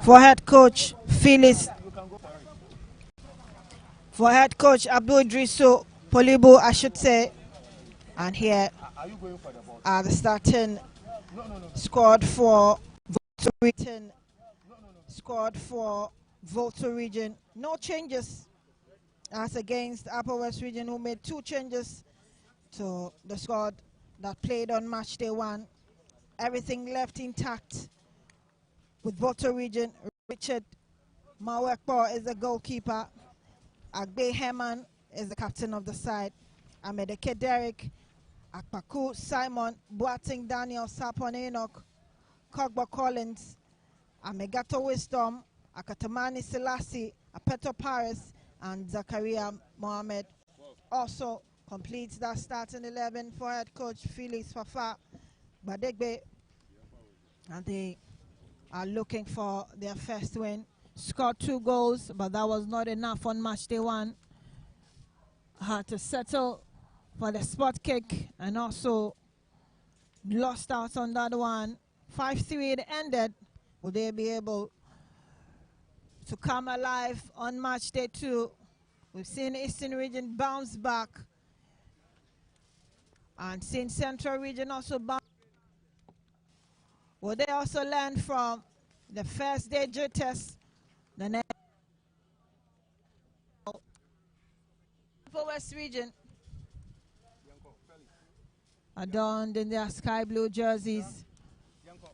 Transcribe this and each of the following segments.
For head coach Phyllis, for head coach Abdul Drisso Polibu, I should say. And here are the starting squad for VOLTA region. VOLTA region. No changes as against Upper West region, who made 2 changes to the squad that played on match day 1. Everything left intact with VOLTA region. Richard Mawekpo is the goalkeeper. Agbe Herman is the captain of the side. Amedeke Derek, Akpaku Simon, Boating Daniel, Sapon Enoch, Kogba Collins, Amegato Wisdom, Akatamani Selassie, Apeto Paris, and Zakaria Mohammed. Also completes that starting 11 for head coach Felix Fafa Badegbe. And they are looking for their first win. Scored 2 goals, but that was not enough on match day 1. Had to settle for the spot kick and also lost out on that one. 5-3 it ended. Will they be able to come alive on match day 2? We've seen Eastern region bounce back and seen Central region also bounce. Will they also learn from the first day J test? The next Upper West region adorned in their sky blue jerseys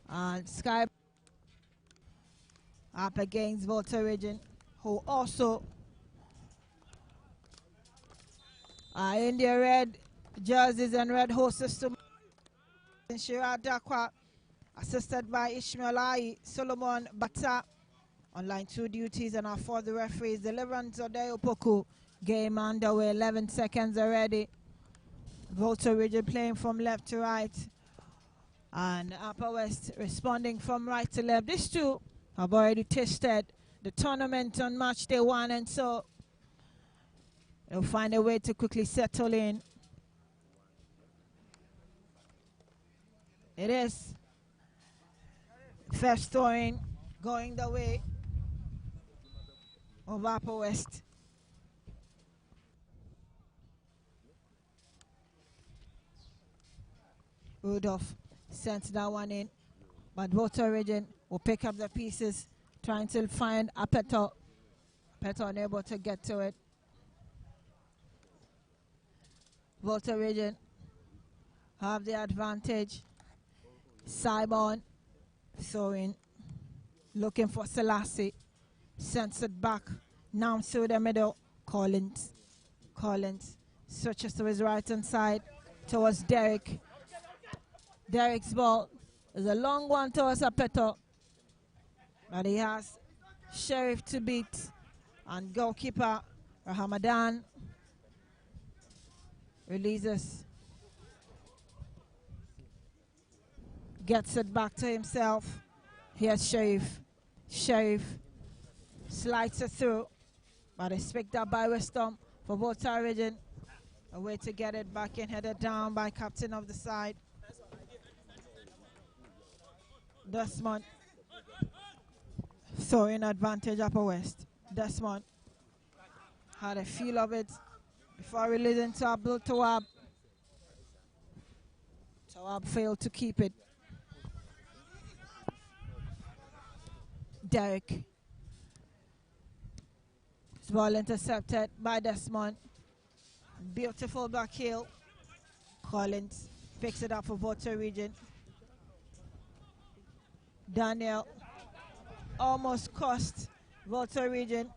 and sky up against VOLTA region, who also are in their red jerseys and red horses to Shira Dakwa, assisted by Ishmael Ai, Solomon Bata on line 2 duties, and our 4th referees Deliverance Odeyo Poku. Game underway, 11 seconds already. VOLTA region playing from left to right, and Upper West responding from right to left. These two have already tasted the tournament on match day 1, and so they'll find a way to quickly settle in. It is first throwing going the way of Upper West. Rudolph sent that one in, but VOLTA region will pick up the pieces, trying to find Apeto. Apeto unable to get to it. VOLTA region have the advantage. Simon throwing, looking for Selassie, sends it back now through the middle. Collins switches to his right hand side towards Derek. Derek's ball is a long one towards Apeto, but he has Sheriff to beat, and goalkeeper Rahamadan releases, gets it back to himself. Here's Sheriff. Sheriff slides it through, but it's picked up by Wisdom for VOLTA region. A way to get it back in, headed down by captain of the side, Desmond. Throwing advantage Upper West. Desmond had a feel of it before releasing to Abdul Tawab. Tawab failed to keep it. Derek. His ball intercepted by Desmond. Beautiful back heel. Collins picks it up for VOLTA region. Daniel almost cost VOLTA region.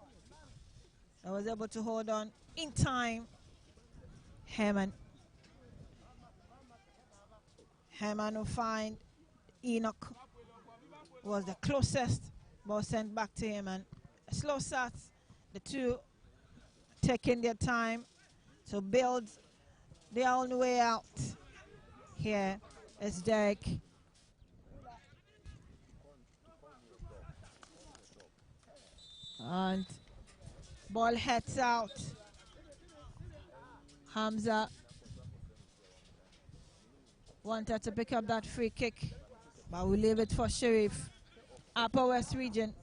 I was able to hold on in time. Herman will find Enoch. Was the closest. Ball sent back to him, and a slow start. The two taking their time to build their own way out. Here is Derek. And ball heads out. Hamza wanted to pick up that free kick, but we leave it for Sheriff. Upper West region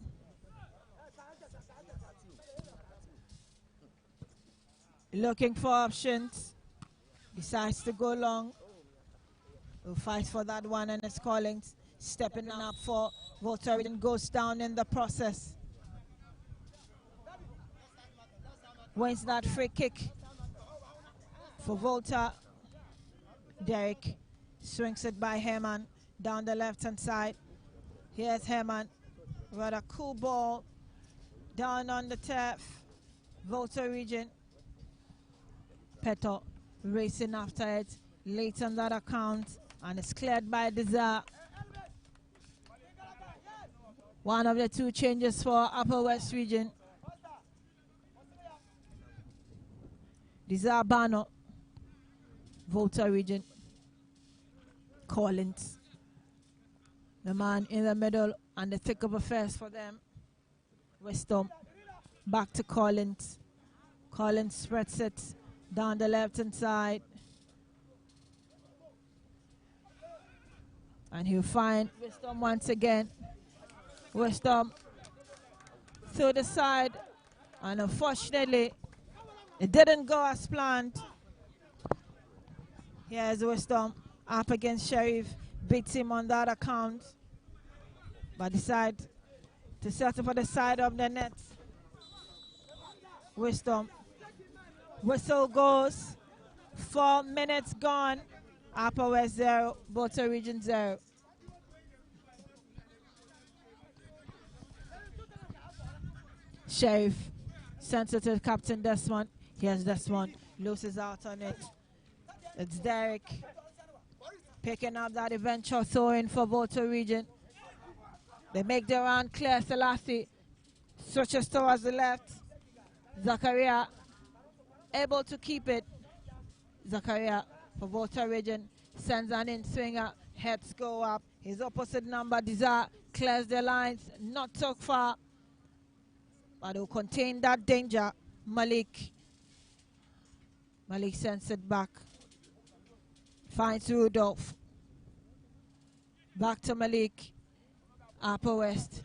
Looking for options. Decides to go long. Will fight for that one, and it's Collins stepping up for VOLTA Region, goes down in the process. Wins that free kick for VOLTA. Derek swings it by Herman down the left-hand side. Here's Herman with a cool ball down on the turf. VOLTA Region. Peto racing after it late on that account, and it's cleared by Desire. One of the two changes for Upper West Region. Desire Bano, VOLTA Region. Collins, the man in the middle and the thick of affairs for them. Westham back to Collins. Collins spreads it down the left-hand side. And he'll find Westham once again. Westham through the side. And unfortunately, it didn't go as planned. Here's Westham up against Sheriff. Beats him on that account. But decide to settle for the side of the net. Westham. Whistle goes. 4 minutes gone. Upper West 0, VOLTA Region 0. Sheriff sends it to Captain Desmond. Here's Desmond. Loses out on it. It's Derek picking up that eventual throw-in for VOLTA Region. They make the run clear. Selassie switches towards the left. Zakaria able to keep it. Zakaria for VOLTA Region sends an in-swinger. Heads go up. His opposite number, Desire, clears the lines. Not so far, but will contain that danger. Malik sends it back. Finds Rudolph. Back to Malik. Upper West.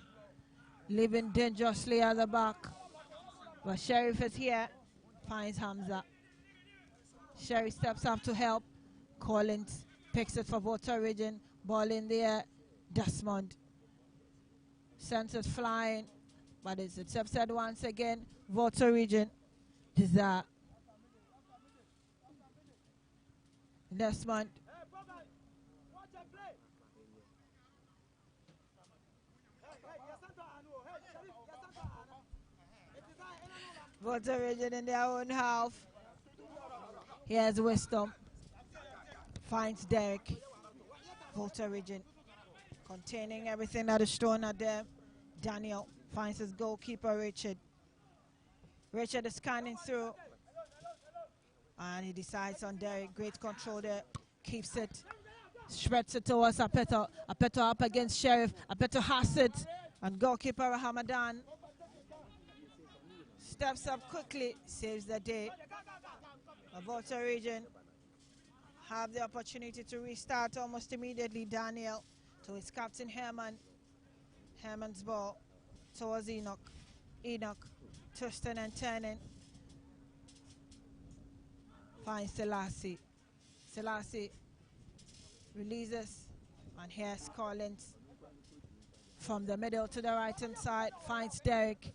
Living dangerously at the back. But Sheriff is here. Finds Hamza. Sheriff steps up to help. Collins picks it for VOLTA Region. Ball in the air. Desmond sends it flying. But it's intercepted once again. VOLTA Region. Desire. Desmond. VOLTA Region in their own half. Here's Westham. Finds Derek. VOLTA Region containing everything that is thrown at them. Daniel finds his goalkeeper, Richard. Richard is scanning through. And he decides on Derek. Great control there. Keeps it. Spreads it towards Apeto. Apeto up against Sheriff. Apeto has it. And goalkeeper Hamadan steps up quickly. Saves the day. The VOLTA Region have the opportunity to restart almost immediately. Daniel to his captain Herman. Herman's ball towards Enoch. Enoch twisting and turning. Finds Selassie. Selassie releases, and here's Collins from the middle to the right hand side. Finds Derek.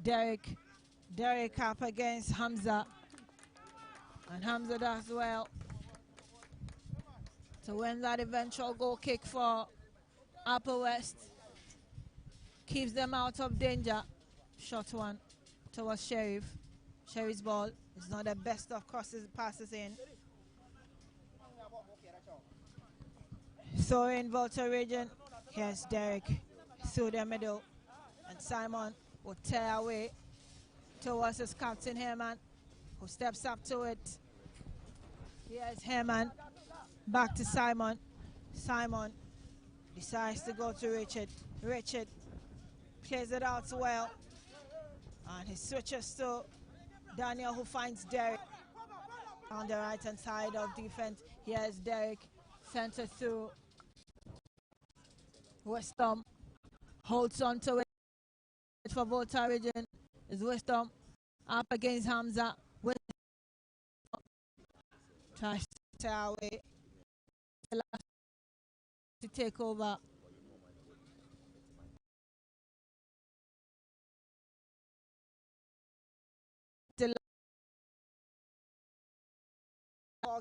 Derek up against Hamza, and Hamza does well to win that eventual goal kick for Upper West. Keeps them out of danger. Shot one towards Sheriff. Sheriff's ball is not the best of crosses, passes in. So in VOLTA Region, here's Derek through the middle, and Simon will tear away towards his captain Herman, who steps up to it. Here's Herman, back to Simon. Simon decides to go to Richard. Richard plays it out well, and he switches to Daniel, who finds Derek on the right hand side of defense. Here's Derek, center through. Westham holds on to it for VOLTA Region. Is Westham up against Hamza. Tries to stay away. To take over.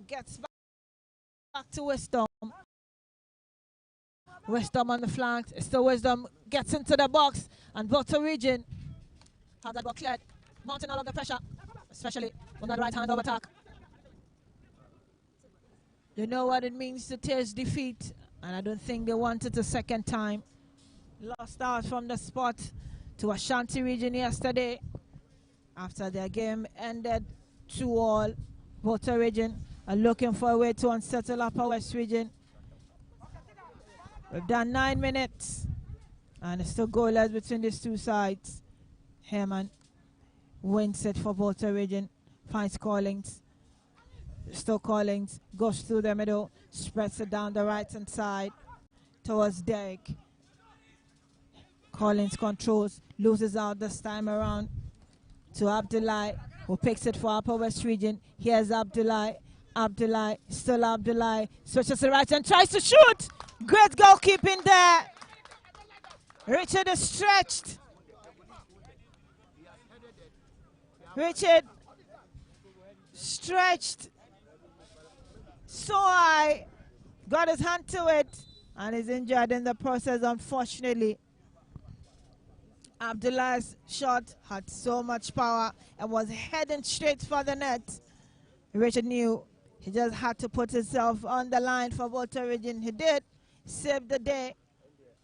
Gets back to Wisdom. Wisdom on the flanks. Still Wisdom gets into the box. And VOLTA region have that got cleared. Mounting all of the pressure. Especially on that right hand of attack. They know what it means to taste defeat. And I don't think they want it a second time. Lost out from the spot to Ashanti region yesterday. After their game ended 2-all. VOLTA region are looking for a way to unsettle Upper West region. We've done 9 minutes. And it's still goalless between these two sides. Herman wins it for VOLTA region. Finds Collins. Still Collins. Goes through the middle. Spreads it down the right hand side. Towards Derek. Collins controls. Loses out this time around. To Abdullah, who picks it for Upper West region. Here's Abdullah. Abdullah, still Abdullah. Switches to the right and tries to shoot. Great goalkeeping there. Richard is stretched. Richard stretched so high. Got his hand to it and is injured in the process, unfortunately. Abdullah's shot had so much power and was heading straight for the net. Richard knew he just had to put himself on the line for VOLTA region. He did, saved the day,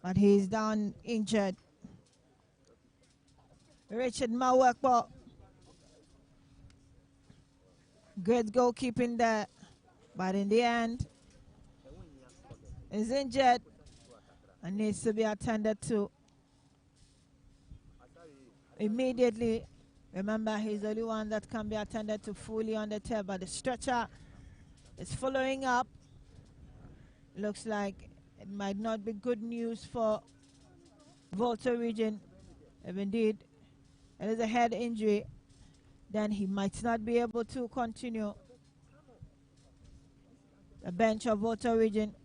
but he's down injured. Richard Mawekbo. Great goalkeeping there, but in the end, he's injured and needs to be attended to immediately. Remember, he's the only one that can be attended to fully on the tail, but the stretcher is following up. Looks like it might not be good news for VOLTA region. If indeed it is a head injury, then he might not be able to continue. The bench of VOLTA region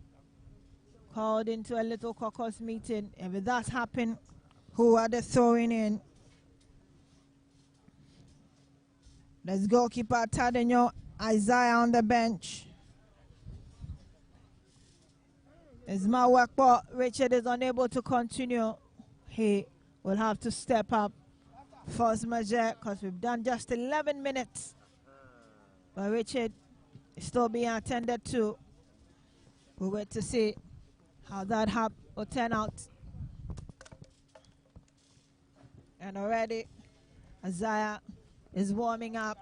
called into a little caucus meeting. If it does happen, who are they throwing in? There's goalkeeper Tadenyo Isaiah on the bench. As Mawekbo, Richard is unable to continue. He will have to step up. Force majeure, because we've done just 11 minutes. But Richard is still being attended to. We'll wait to see how that will turn out. And already Isaiah is warming up.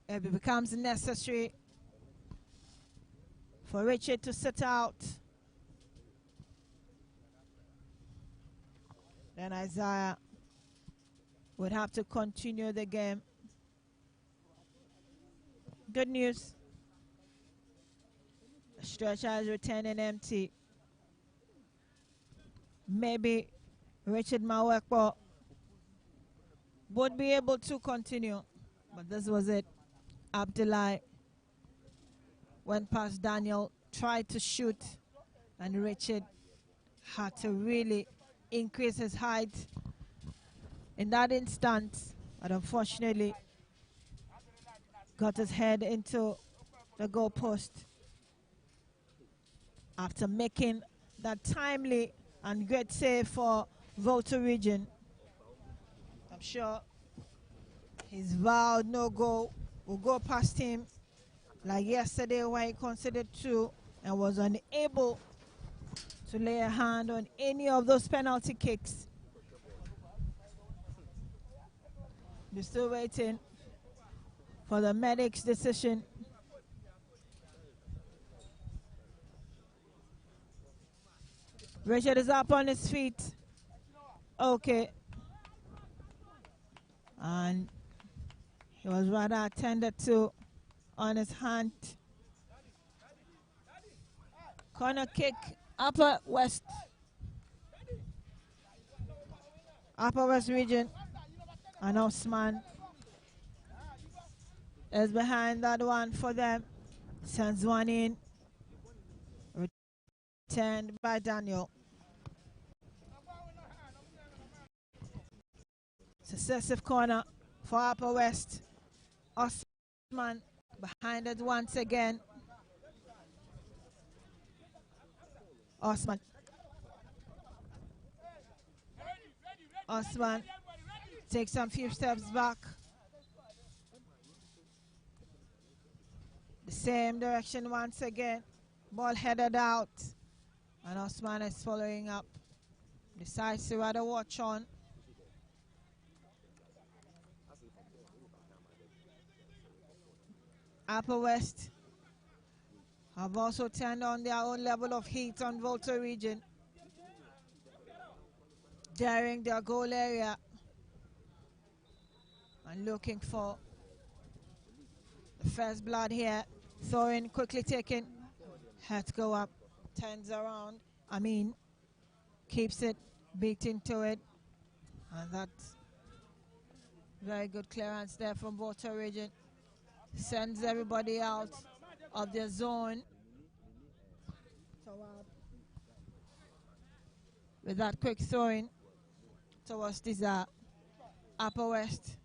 If it becomes necessary for Richard to sit out, then Isaiah would have to continue the game. Good news. The stretcher is returning empty. Maybe Richard Mawekbo would be able to continue, but this was it. Abdullah went past Daniel, tried to shoot, and Richard had to really increase his height in that instance, but unfortunately got his head into the goalpost after making that timely and great save for VOLTA region. I'm sure his vowed no goal will go past him like yesterday when he considered 2 and was unable to lay a hand on any of those penalty kicks. We're still waiting for the medic's decision. Richard is up on his feet. Okay. And he was rather attended to on his hand. Corner kick, Upper West region. And Osman is behind that one for them. Sends one in. Returned by Daniel. Successive corner for Upper West. Osman behind it once again. Osman takes some few steps back. The same direction once again. Ball headed out. And Osman is following up. Decides to rather watch on. Upper West have also turned on their own level of heat on VOLTA region, daring their goal area and looking for the first blood here. Thorin quickly taken, had to go up, turns around. Amin keeps it, beat into it, and that's very good clearance there from VOLTA region. Sends everybody out of their zone. With that quick throwing towards this Upper West.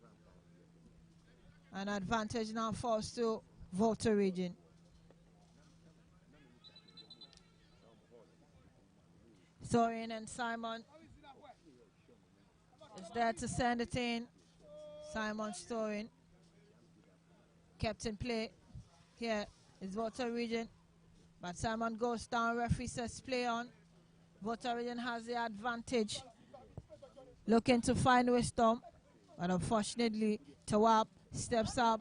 An advantage now falls to VOLTA region. Thorin and Simon is there to send it in. Simon's throwing. Kept in play. Here is VOLTA region. But Simon goes down. Referee says play on. VOLTA region has the advantage. Looking to find wisdom. But unfortunately, Tawab steps up.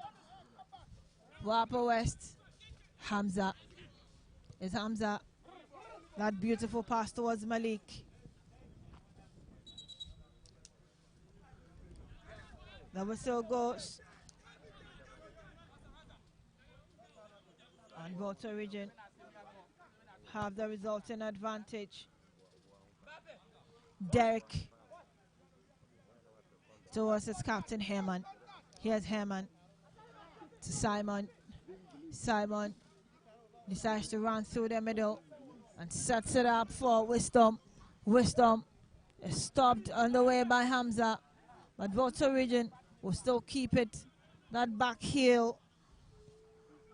Upper West. Hamza. Is Hamza. That beautiful pass towards Malik. The whistle goes. And VOLTA region have the resulting advantage. Derek towards his captain Herman. Here's Herman to Simon. Simon decides to run through the middle and sets it up for Wisdom. Wisdom is stopped on the way by Hamza, but VOLTA region will still keep it. That back heel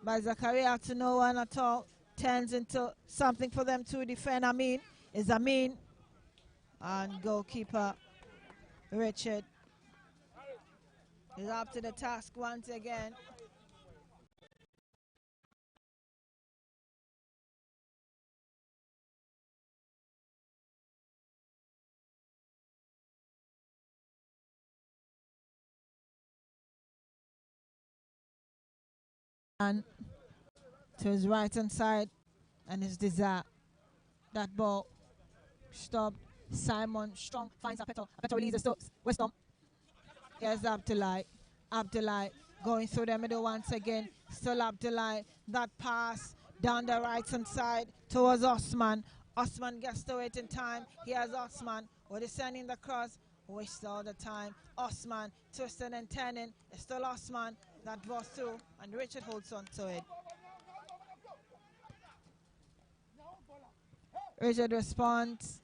by Zakaria to no one at all turns into something for them to defend. Amin is Amin, and goalkeeper Richard is up to the task once again. And to his right hand side, and his desire. That ball stopped. Simon Strong finds Apeto. Apeto releases to Wisdom. Here's Abdullah. Abdullah going through the middle once again. Still Abdullah. That pass down the right hand side towards Osman. Osman gets to it in time. Here's Osman. What is sending the cross? Wastes all the time. Osman twisting and turning. It's still Osman. That ball through, and Richard holds on to it. Richard responds.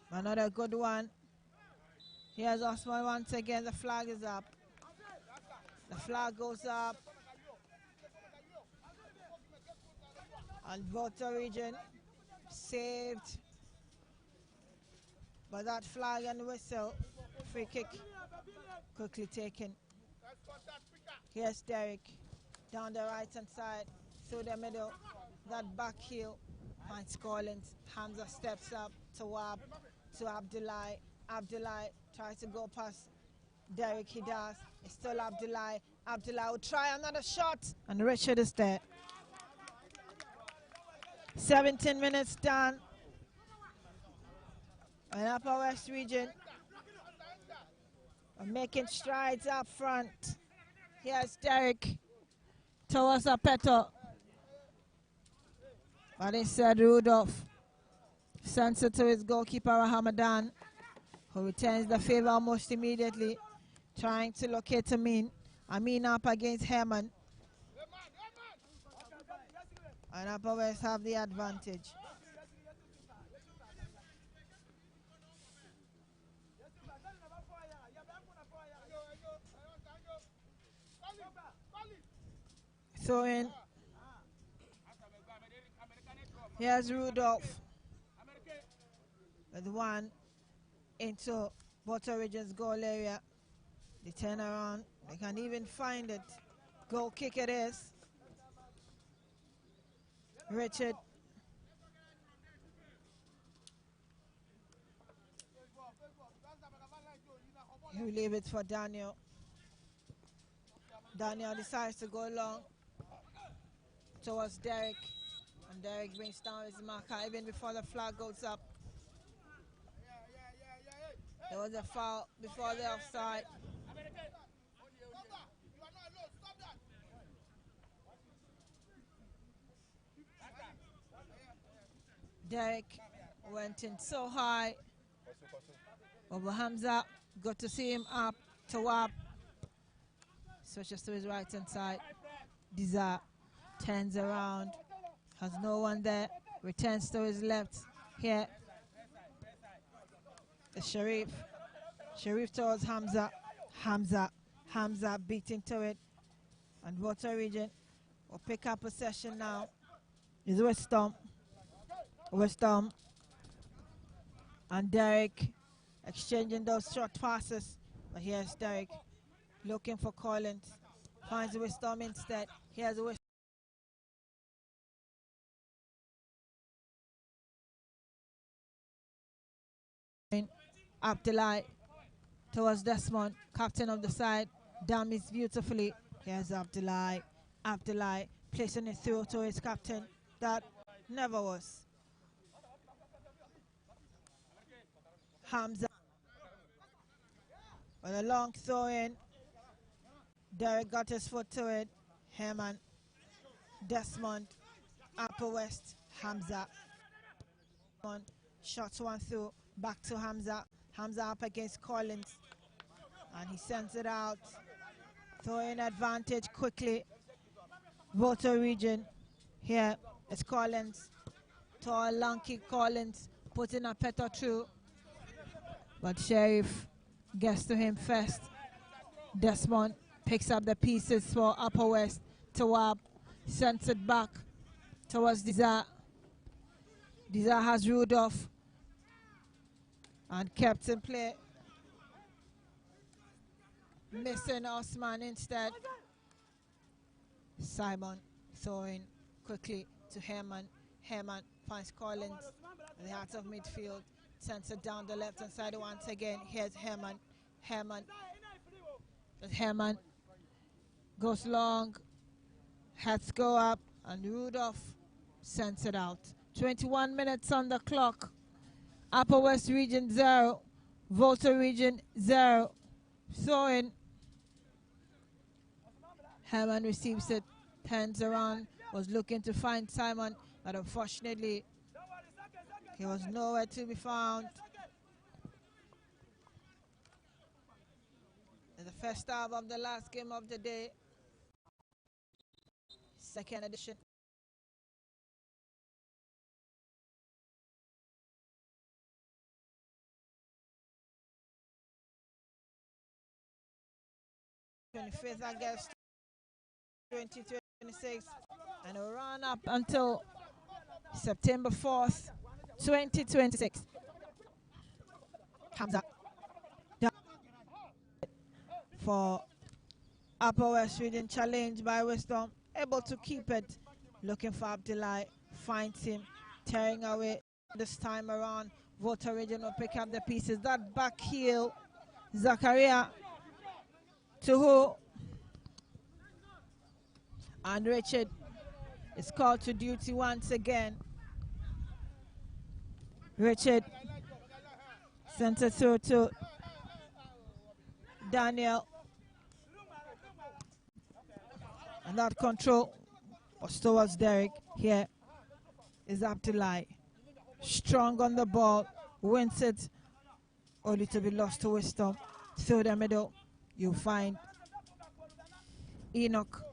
Another good one. Here's Osman once again. The flag is up. The flag goes up. And VOLTA region saved by that flag and whistle. Free kick quickly taken. Here's Derek down the right hand side through the middle. That back heel finds Collins. Hamza steps up to Wab, to Abdullah. Abdullah tries to go past Derek. He does. It's still Abdullah. Abdullah will try another shot, and Richard is there. 17 minutes done. And Upper West region are making strides up front. Here's Derek towards Apeto. But instead Rudolph sends it to his goalkeeper Hamadan. who returns the favor almost immediately, trying to locate Amin. Amin up against Herman. And Upper West have the advantage. So in, here's Rudolph with one into Volta Region's goal area. They turn around, they can even find it. Goal kick it is. Richard. You leave it for Daniel. Daniel decides to go long towards Derek. And Derek brings down his marker even before the flag goes up. There was a foul before the offside. Derek went in so high. Over Hamza, got to see him up to up. Switches to his right hand side. Diza turns around, has no one there, returns to his left. Here, the Sharif towards Hamza. Hamza beating to it. And Volta Region will pick up possession now. Is West Ham. And Derek exchanging those short passes. But here's Derek looking for Collins. Finds West Ham instead. Here's West Abdullah towards Desmond, captain of the side. Dummies beautifully. Here's Abdullah placing it through to his captain. That never was. Hamza with a long throw in. Derek got his foot to it. Herman, Desmond, Upper West, Hamza. Shots one through, back to Hamza. Hamza up against Collins. And he sends it out. Throwing advantage quickly. Volta Region. Here it's Collins. Tall, lanky Collins putting a petal through. But Sheriff gets to him first. Desmond picks up the pieces for Upper West. Tawab sends it back towards Diza. Diza has Rudolph and kept in play. Missing Osman instead. Simon throwing quickly to Herman. Herman finds Collins in the heart of midfield. Sends it down the left hand side once again. Here's Herman. Herman goes long. Heads go up and Rudolph sends it out. 21 minutes on the clock. Upper West Region 0. Volta Region 0. Throwing. Herman receives it. Turns around. Was looking to find Simon, but unfortunately he was nowhere to be found. In the first half of the last game of the day, second edition. August 2026, and it will run up until September 4th, 2026. Hamza for Upper West Region, challenged by West Ham, able to keep it, looking for Abdullah, finds him, tearing away. This time around, Volta Region will pick up the pieces. That back heel, Zakaria to who? And Richard is called to duty once again. Richard sent it through to Daniel. And that control was towards Derek. Here is Abdullah. Strong on the ball. Wins it only to be lost to Wisdom. Through the middle, you find Enoch.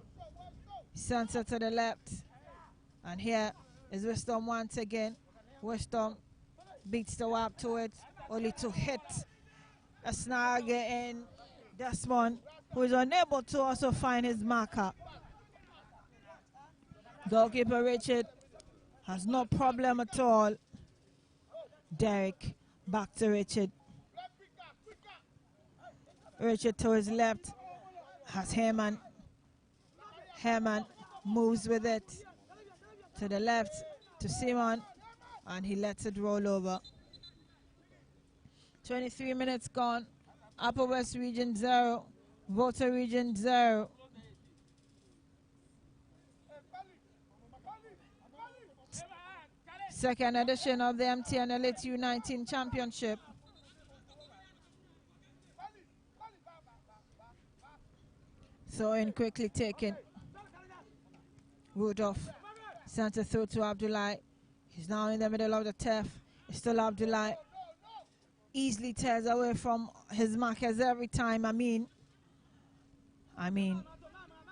Center to the left. And here is Wisdom once again. Wisdom beats the wap to it, only to hit a snag in Desmond, who is unable to also find his marker. Goalkeeper Richard has no problem at all. Derek back to Richard. Richard to his left has Herman. Herman moves with it to the left to Simon, and he lets it roll over. 23 minutes gone. Upper West Region 0, VOLTA Region 0. Second edition of the MTN Elite U-19 Championship. So in quickly taken. Rudolph center through to Abdullah. He's now in the middle of the turf. It's still Abdullah. Easily tears away from his markers every time. I mean,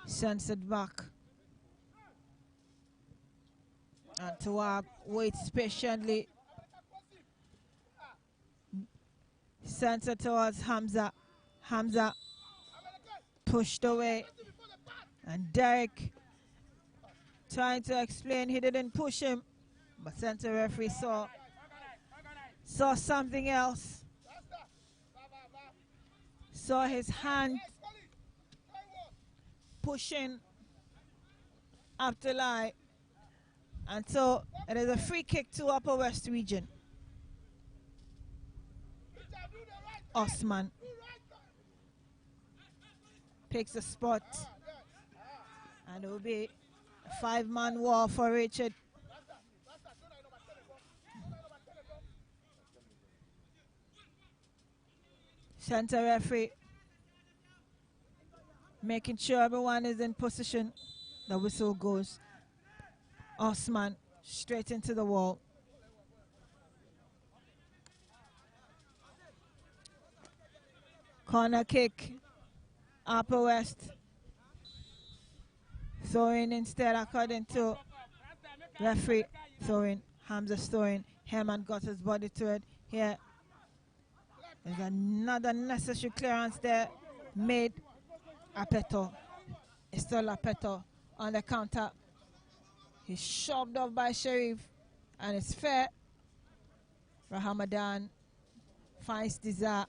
sends it back. And Tawab waits patiently. Sends it towards Hamza. Hamza pushed away. And Derek trying to explain he didn't push him. But center referee saw something else. Saw his hand pushing Abdullah. And so it is a free kick to Upper West Region. Osman picks a spot. And it will be a 5-man war for Richard. Center referee making sure everyone is in position. The whistle goes. Osman straight into the wall. Corner kick. Upper West. Throwing instead according to referee. Throwing. Hamza's throwing. Herman got his body to it. Here. There's another necessary clearance there. Made. Apeto. It's still Apeto on the counter. He's shoved off by Sharif, and it's fair. Rahamadan finds Desire.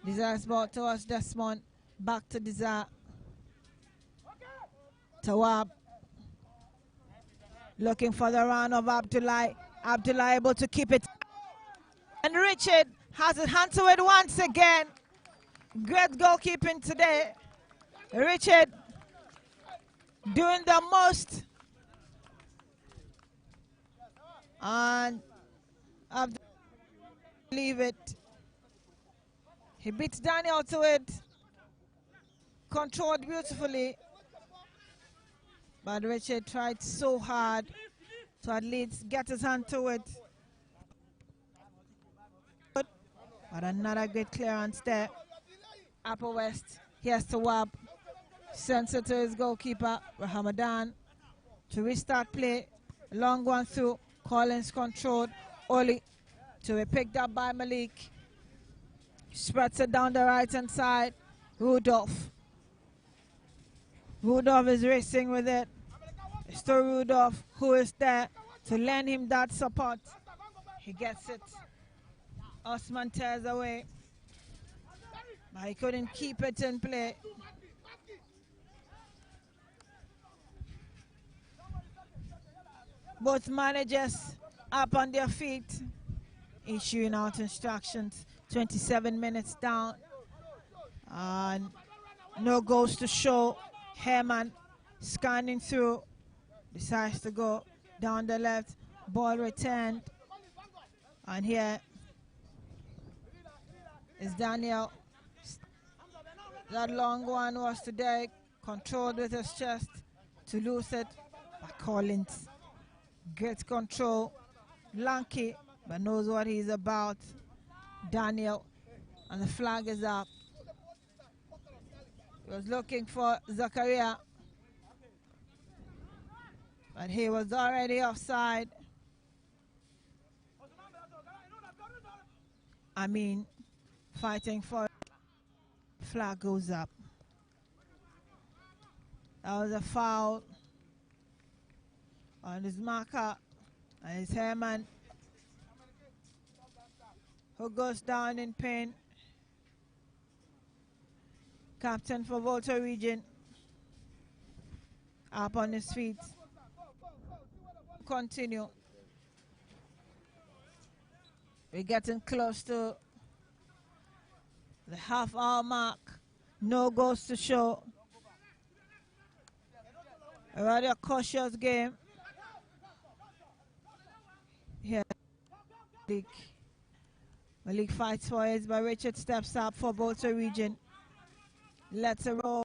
Desire's ball towards Desmond. Back to Desire. Tawab. Looking for the run of Abdullah. Abdullah able to keep it. And Richard has his hand to it once again. Great goalkeeping today. Richard doing the most. And Abdullah leave it. He beats Daniel to it. Controlled beautifully. But Richard tried so hard to at least get his hand to it. But another great clearance there. Upper West, he has to wab. Sends it to his goalkeeper, Rahamadan, to restart play. Long one through. Collins controlled. Oli to be picked up by Malik. Spreads it down the right-hand side. Rudolph. Rudolph is racing with it. It's to Rudolph, who is there to lend him that support. He gets it. Osman tears away. But he couldn't keep it in play. Both managers up on their feet, issuing out instructions. 27 minutes down. And no goals to show. Herman scanning through. Decides to go down the left. Ball returned. And here is Daniel. That long one was to Derek. Controlled with his chest to lose it by Collins. Great control. Lanky but knows what he's about. Daniel, and the flag is up. He was looking for Zakaria, but he was already offside. I mean, fighting for it. Flag goes up. That was a foul on his marker and his Herman, who goes down in pain. Captain for VOLTA region up on his feet. Continue. We're getting close to the half-hour mark. No goals to show. A rather cautious game. Here, Malik fights for it, but Richard steps up for VOLTA region. Let's roll.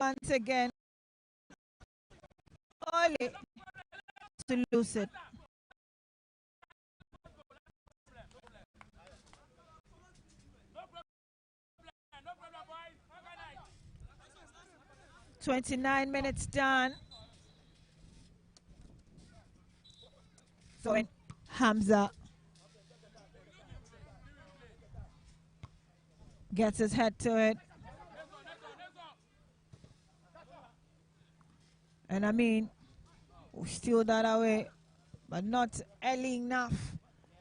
Once again, only to lose it. No problem, 29 minutes done. So Hamza gets his head to it. And I mean, we steal that away, but not early enough.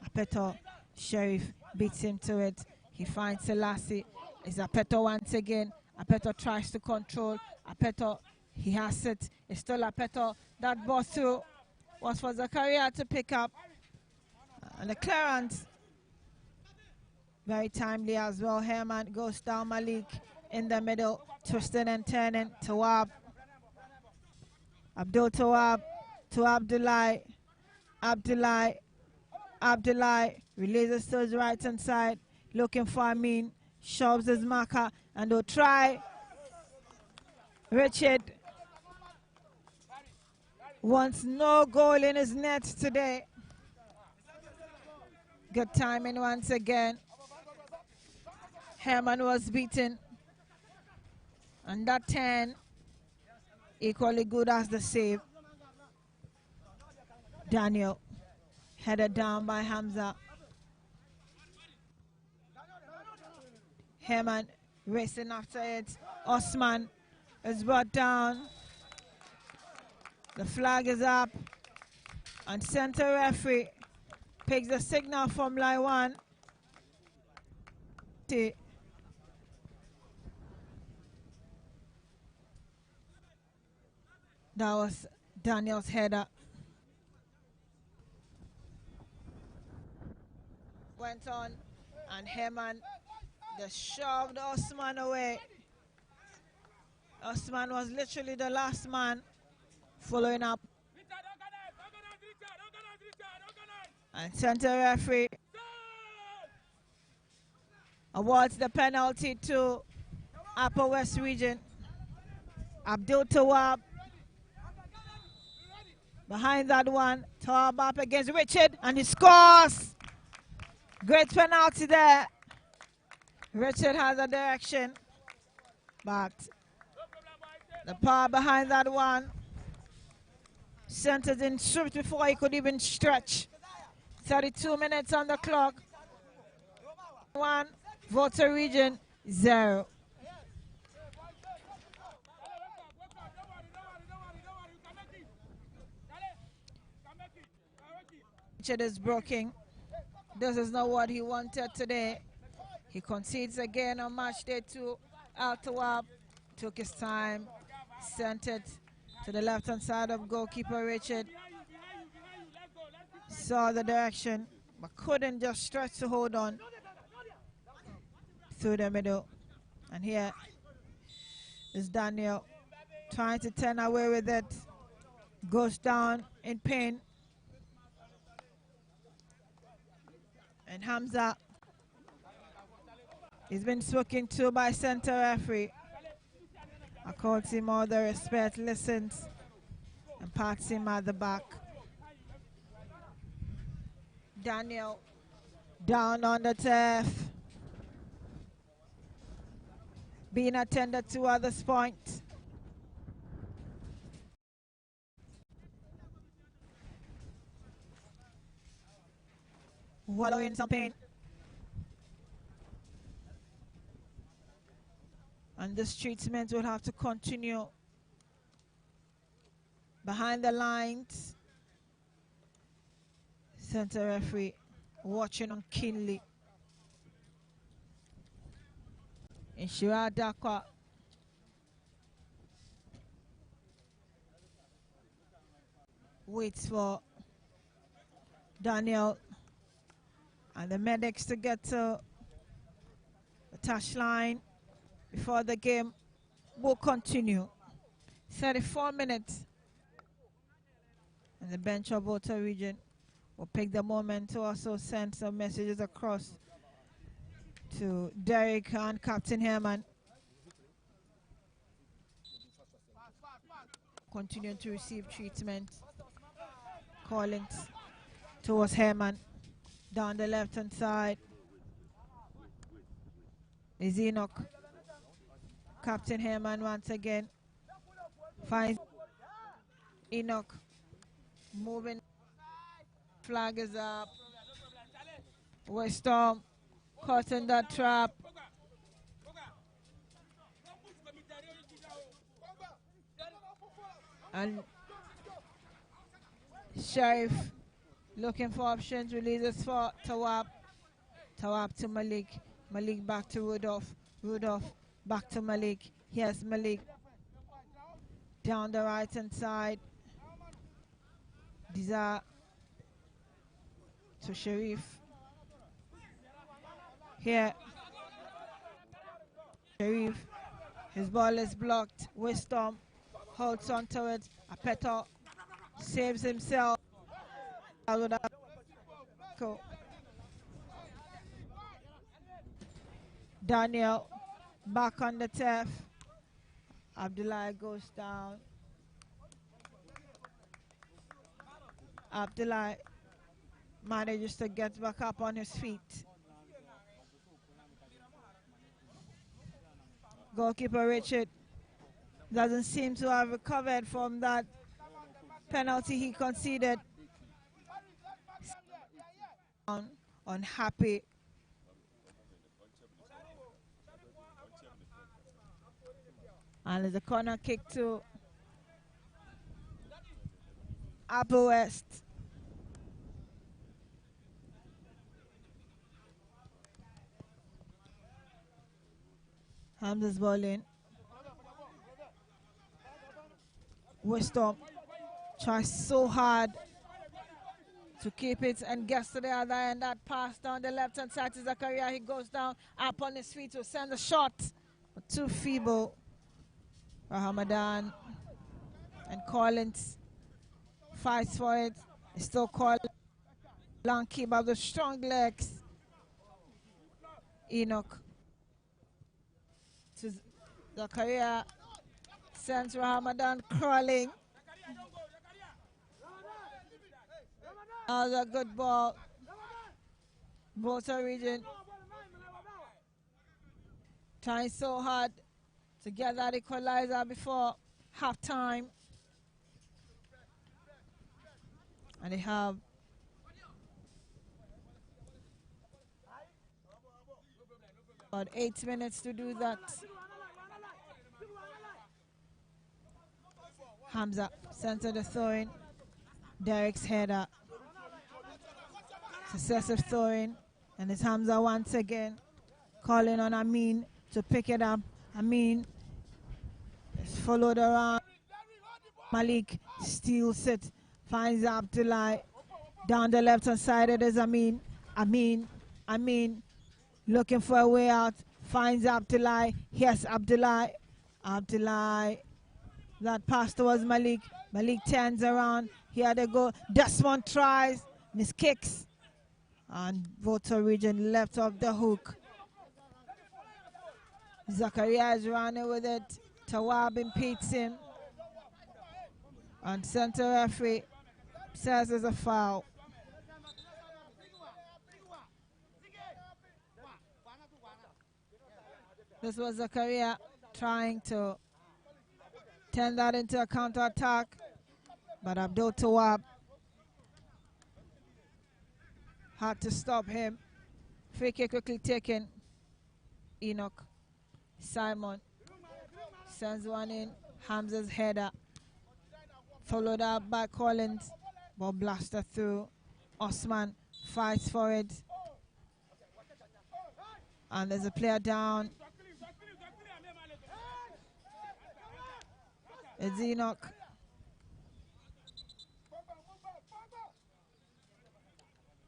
Apeto Sheriff beats him to it. He finds Selassie. It's Apeto once again. Apeto tries to control. Apeto, he has it. It's still Apeto. That ball through was for Zakaria to pick up. And the clearance, very timely as well. Herman goes down Malik in the middle, twisting and turning. Tawab. Abdul Tawab to Abdullah. Abdullah releases to his right hand side, looking for Amin. Shoves his marker and they'll try. Richard wants no goal in his net today. Good timing once again. Herman was beaten. And that 10 equally good as the save. Daniel headed down by Hamza. Herman racing after it. Osman is brought down. The flag is up. And center referee picks the signal from line 1. That was Daniel's header. Went on and Herman just shoved Osman away. Osman was literally the last man following up. And center referee awards the penalty to Upper West Region. Abdul Tawab behind that one. Tawab up against Richard and he scores. Great penalty there. Richard has a direction, but the power behind that one centered in swift before he could even stretch. 32 minutes on the clock. 1, VOLTA region 0. Richard is broken. This is not what he wanted today. He concedes again on match day 2. Al-Tawab took his time, sent it to the left-hand side of goalkeeper Richard. Saw the direction, but couldn't just stretch to hold on through the middle. And here is Daniel trying to turn away with it. Goes down in pain. And Hamza, he's been spoken to by center referee. Accords him all the respect, listens, and pats him at the back. Daniel down on the turf. Being attended to at this point. Wallowing some pain. And this treatment will have to continue behind the lines. Center referee watching on keenly. Inshira Dakwa waits for Daniel and the medics to get to the touch line before the game will continue. 34 minutes. And the bench of VOLTA region will pick the moment to also send some messages across to Derek and Captain Herman. Continuing to receive treatment. Callings towards Herman. Down the left-hand side is Enoch. Captain Herman once again finds Enoch moving. Flag is up. West Storm caught in that trap. And Sheriff looking for options, releases for Tawab. Tawab to Malik. Malik back to Rudolph. Rudolph back to Malik. Here's Malik. Down the right hand side. Desire to Sharif. Here. Sharif. His ball is blocked. Wisdom holds on to it. Apeto saves himself. Daniel back on the turf. Abdullah goes down. Abdullah manages to get back up on his feet. Goalkeeper Richard doesn't seem to have recovered from that penalty he conceded. Unhappy. And there's a corner kick to Upper West. Hamza's ball in. Wisdom tries so hard to keep it and gets to the other end. That pass down the left hand side to Zakaria. He goes down up on his feet to send a shot, but too feeble. Rahamadan and Collins fights for it. It's still called long keep of the strong legs. Enoch to Zakaria sends Rahamadan crawling. Another good ball. VOLTA region trying so hard to get that equalizer before halftime. And they have about 8 minutes to do that. Hamza center the throwing. Derek's header. Successive throwing. And it's Hamza once again calling on Amin to pick it up. Amin is followed around. Malik steals it. Finds Abdullah. Down the left hand side it is Amin. Amin looking for a way out. Finds Abdullah. Yes, Abdullah. That pass towards Malik. Malik turns around. Here they go. Desmond tries. Miss kicks. And VOLTA region left off the hook. Zakaria is running with it. Tawab impedes him. And center referee says it's a foul. This was Zakaria trying to turn that into a counter-attack, but Abdul Tawab had to stop him. Free kick quickly taken. Enoch. Simon sends one in. Hamza's header. Followed up by Collins. Ball blaster through. Osman fights for it. And there's a player down. It's Enoch.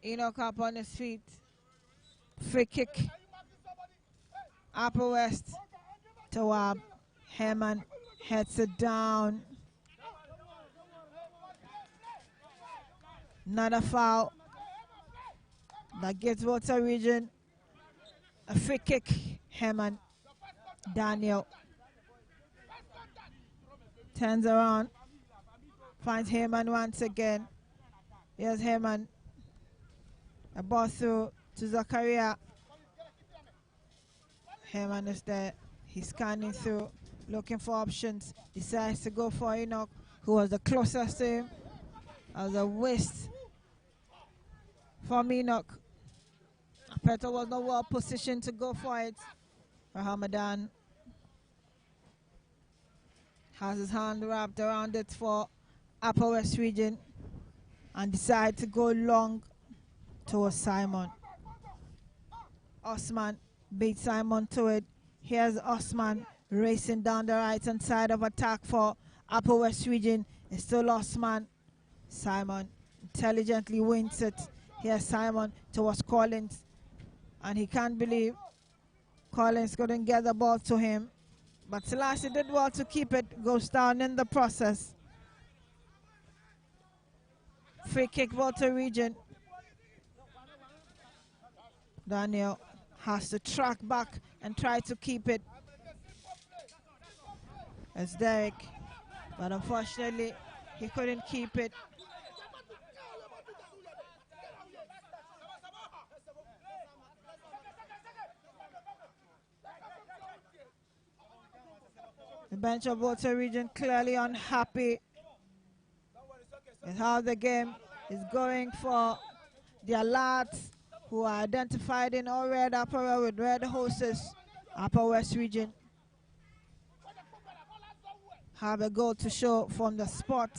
Enoch up on his feet. Free kick. Upper West. Tawab. Herman heads it down. Another foul. That gives VOLTA Region a free kick. Herman. Daniel. Turns around. Finds Herman once again. Here's Herman. A ball through to Zakaria. Herman is there. He's scanning through, looking for options. Decides to go for Enoch, who was the closest to him. As a waste from Enoch. Petro was not well positioned to go for it. Ramadan has his hand wrapped around it for Upper West Region and decide to go long towards Simon. Osman beats Simon to it. Here's Osman racing down the right-hand side of attack for Upper West Region. It's still Osman. Simon intelligently wins it. Here's Simon towards Collins. And he can't believe Collins couldn't get the ball to him. But Selassie did well to keep it. Goes down in the process. Free kick VOLTA Region. Daniel has to track back and try to keep it. It's Derek. But unfortunately, he couldn't keep it. The bench of VOLTA Region clearly unhappy with how the game is going for their lads who are identified in all red apparel with red horses. Upper West Region have a goal to show from the spot.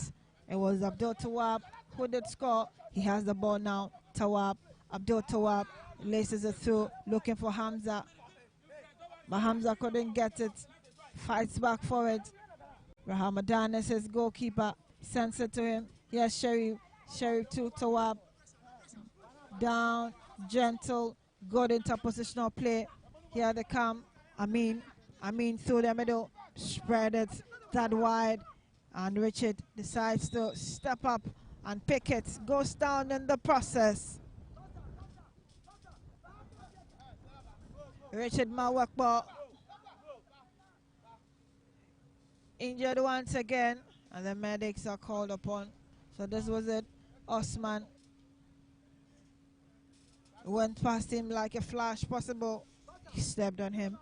It was Abdul Tawab who did score. He has the ball now. Tawab, Abdul Tawab laces it through, looking for Hamza. But Hamza couldn't get it. Fights back for it. Rahamadan is his goalkeeper. Sends it to him. Yes, Sharif. Sharif to Tawab. Down, gentle, good interpositional play. Here they come. Amin through the middle. Spread it that wide. And Richard decides to step up and pick it. Goes down in the process. Richard Mawakbo injured once again, and the medics are called upon. So this was it. Osman went past him like a flash possible. He stepped on him.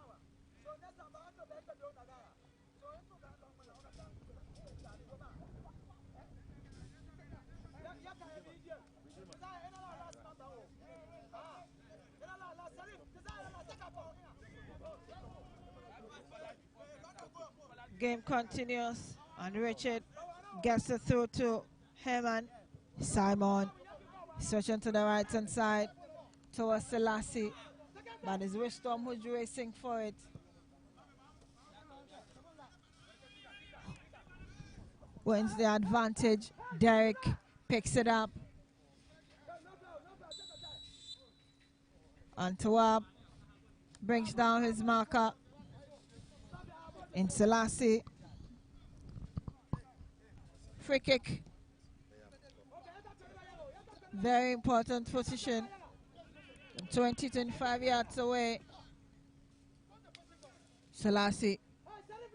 Game continues, and Richard gets it through to Herman. Simon searching to the right hand side towards Selassie, but it's Wisdom who's racing for it. Wins the advantage. Derek picks it up. And Tawab brings down his marker in Selassie. Free kick. Very important position. 20-25 yards away. Selassie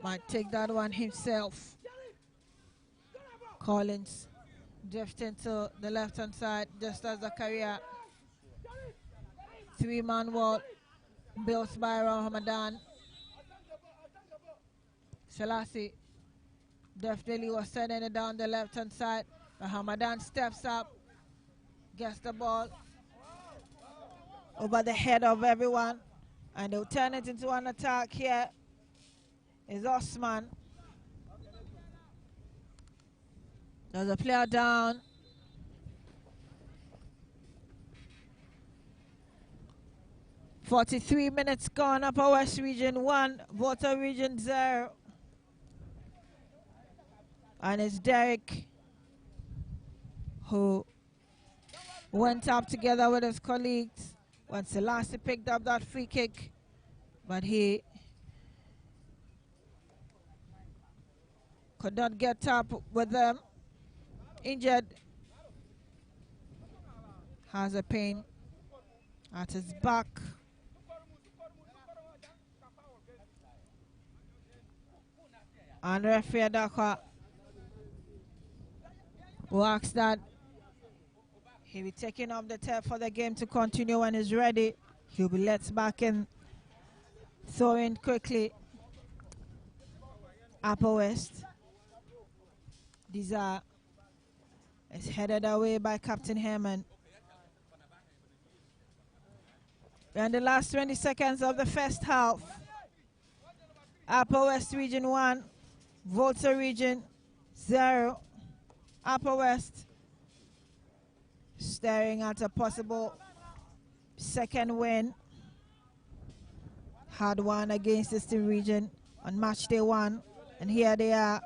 might take that one himself. Collins drifting to the left hand side just as Zakaria. Three-man wall built by Ramadan. Selassie definitely was sending it down the left-hand side. But Hamadan steps up, gets the ball over the head of everyone, and they'll turn it into an attack. Here is Osman. There's a player down. .43 minutes gone. Upper West Region 1, VOLTA Region 0. And it's Derek who went up together with his colleagues when Selassie picked up that free kick, but he could not get up with them. Injured, has a pain at his back. And referee Adaka who asks that he'll be taking off the tape for the game to continue when he's ready. He'll be let back in. Throw in quickly. Upper West. Desire is headed away by Captain Herman. We're in the last 20 seconds of the first half. Upper West Region 1, VOLTA Region 0. Upper West staring at a possible second win. Had one against Eastern Region on match day 1, and here they are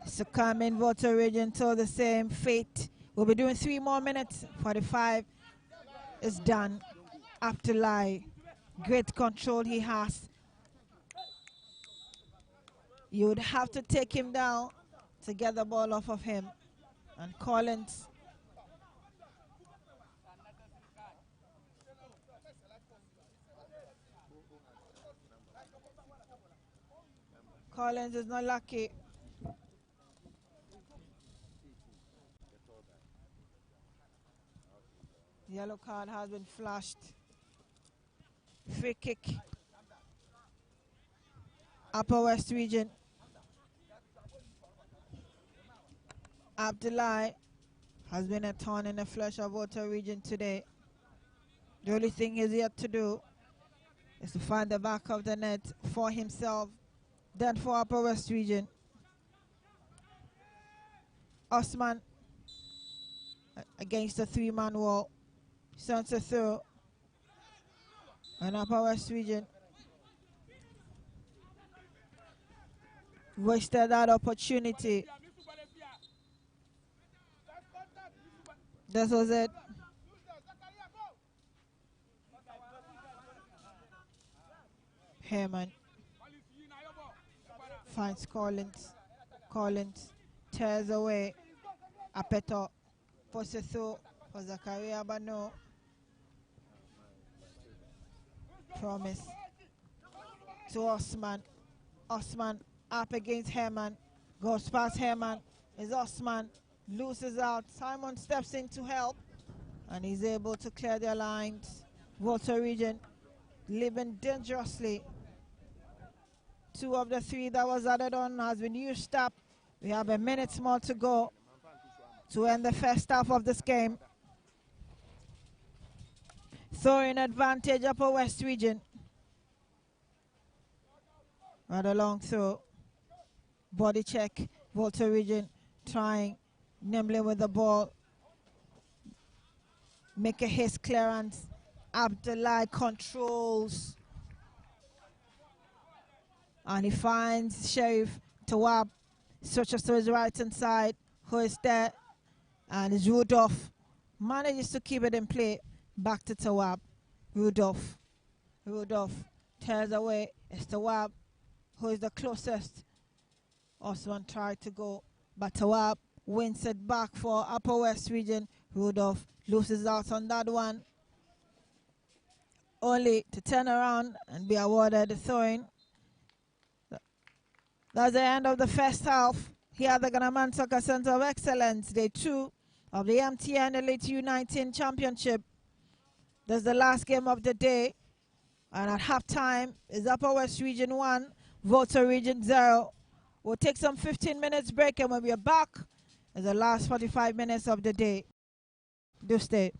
succumbing VOLTA Region to the same fate. We'll be doing 3 more minutes. 45 is done. Abdullahi, great control he has. You would have to take him down to get the ball off of him. And Collins is not lucky. Yellow card has been flashed. Free kick. Upper West Region. Abdullahi has been a thorn in the flesh of VOLTA Region today. The only thing he's yet to do is to find the back of the net for himself, then for Upper West Region. Osman against the 3-man wall. Sends a throw. And Upper West Region wasted that opportunity. This was it. Herman finds Collins. Collins tears away. Apeto puts it through for Zakaria, but no. Promise to Osman. Osman up against Herman. Goes past Herman. Is Osman. Loses out. Simon steps in to help. And he's able to clear their lines. VOLTA Region living dangerously. 2 of the 3 that was added on has been used up. We have a minute more to go to end the first half of this game. Throwing advantage Upper West Region. Rather long throw. Body check. VOLTA Region trying. Nimbling with the ball. Make a haste clearance. Abdullahi controls. And he finds Sheriff Tawab. Searches to his right hand side. Who is there? And it's Rudolph. Manages to keep it in play. Back to Tawab. Rudolph. Rudolph tears away. It's Tawab who is the closest. Osman tried to go, but Tawab wins it back for Upper West Region. Rudolph loses out on that one. Only to turn around and be awarded the throwing. That's the end of the first half. Here at the Ghana Soccer Center of Excellence, Day 2 of the MTN Elite U-19 Championship. That's the last game of the day. And at halftime is Upper West Region 1, VOLTA Region 0. We'll take some 15 minutes break, and when we are back, is the last 45 minutes of the day. Do stay.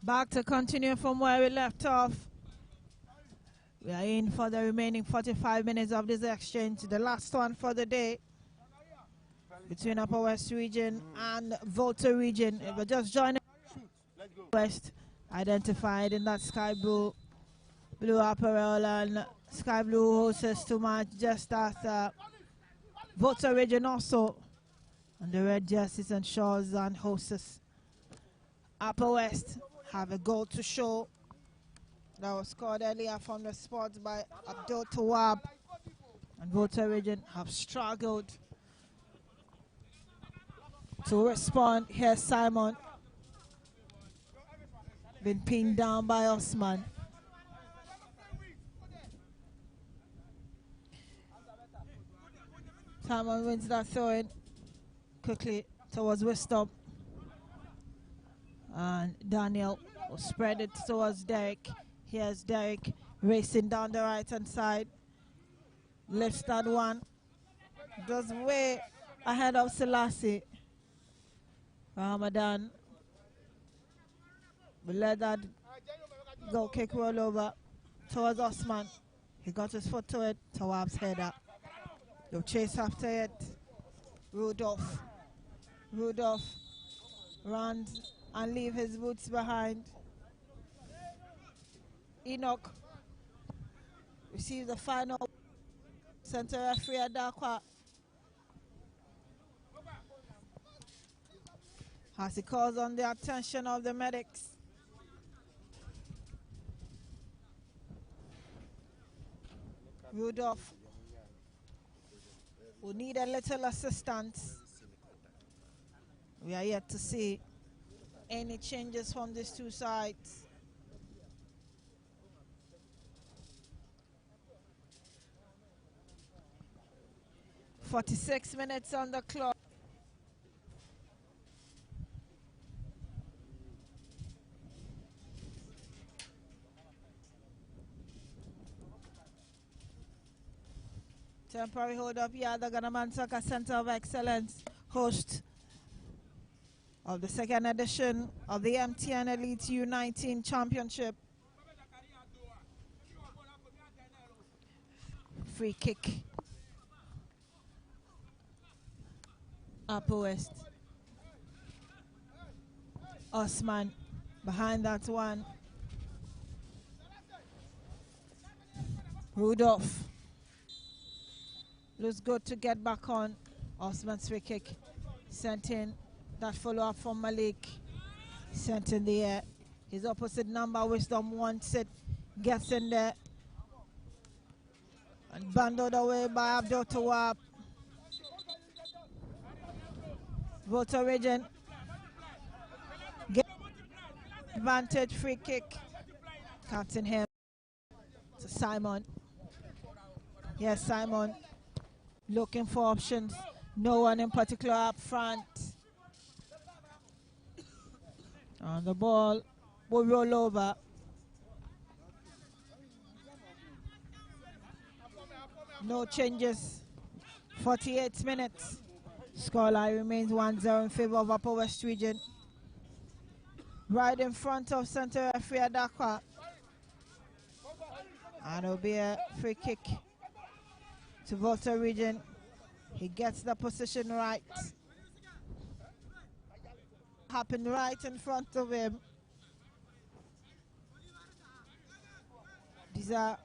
Back to continue from where we left off. We are in for the remaining 45 minutes of this exchange, the last one for the day between Upper West region and VOLTA region. If we're just joining West, identified in that sky blue apparel and sky blue horses to match just after VOLTA region also, and the red jerseys and shawls and horses. Upper West have a goal to show that was scored earlier from the spot by Abdul Tawab, and VOLTA region have struggled to respond. Here's Simon, been pinned down by Osman. Simon wins that throw-in quickly towards Wisdom, and Daniel will spread it towards Derek. Here's Derek racing down the right hand side, lifts that one, goes way ahead of Selassie. Ramadan will let that goal kick roll over towards Osman. He got his foot to it. Tawab's header. They'll chase after it. Rudolph runs and leave his boots behind. Enoch receives the final. Center referee Adakwa as he calls on the attention of the medics. Rudolph will need a little assistance. We are yet to see any changes from these two sides. "46 minutes on the clock." Temporary hold up here, the Ghana Soccer Center of Excellence, host of the second edition of the MTN Elite U-19 Championship. Free kick Upper West. Osman behind that one. Rudolph. Looks good to get back on. Osman's free kick. Sent in. That follow-up from Malik. Sent in the air. His opposite number, Wisdom, wants it. Gets in there. And bundled away by Abdul Tawab. VOLTA region. Get advantage, free kick. Captain him to Simon. Yes, Simon looking for options. No one in particular up front. And the ball will roll over. No changes. 48 minutes. Scoreline remains 1-0 in favor of Upper West Region. Right in front of center referee Adakwa. And it'll be a free kick to VOLTA region. He gets the position right. Happened right in front of him. These are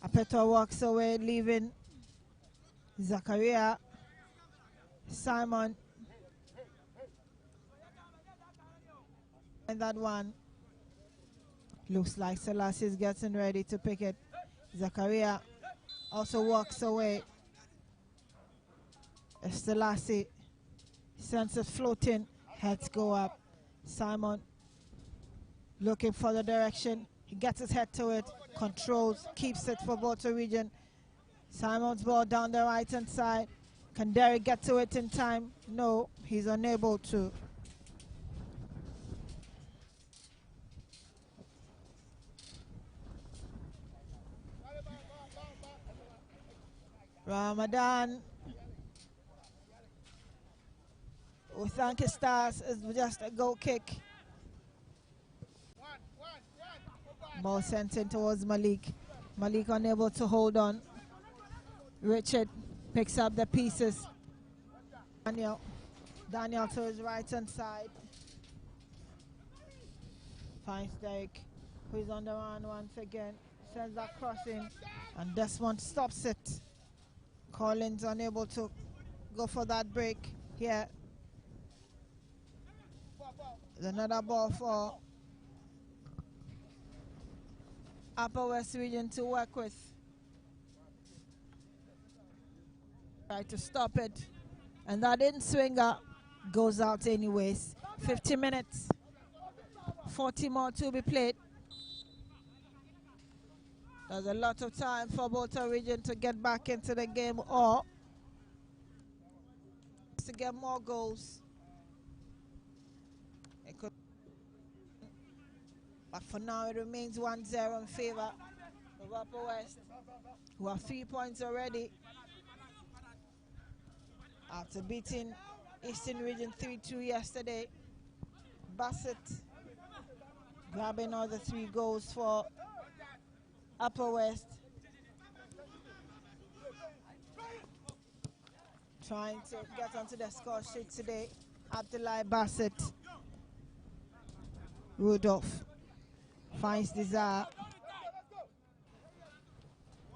Apeto walks away, leaving Zakaria, Simon, and that one. Looks like Selassie is getting ready to pick it. Zakaria also walks away. Selassie sends it floating. Heads go up. Simon looking for the direction. He gets his head to it. Controls. Keeps it for VOLTA region. Simon's ball down the right hand side. Can Derek get to it in time? No, he's unable to. Ramadan, we thank his stars, is just a goal kick. Ball sent in towards Malik. Malik unable to hold on. Richard picks up the pieces. Daniel to his right hand side. Finds Derek, who's on the run once again. Sends that crossing, and Desmond stops it. Collins unable to go for that break here. There's another ball for Upper West Region to work with. Try to stop it, and that in-swinger goes out anyways. 50 minutes, 40 more to be played. There's a lot of time for VOLTA region to get back into the game or to get more goals. It could, but for now it remains 1-0 in favor of Upper West, who have 3 points already after beating Eastern Region 3-2 yesterday. Bassett grabbing all the 3 goals for Upper West. Trying to get onto the score sheet today. Abdullah Bassett. Rudolph finds Desire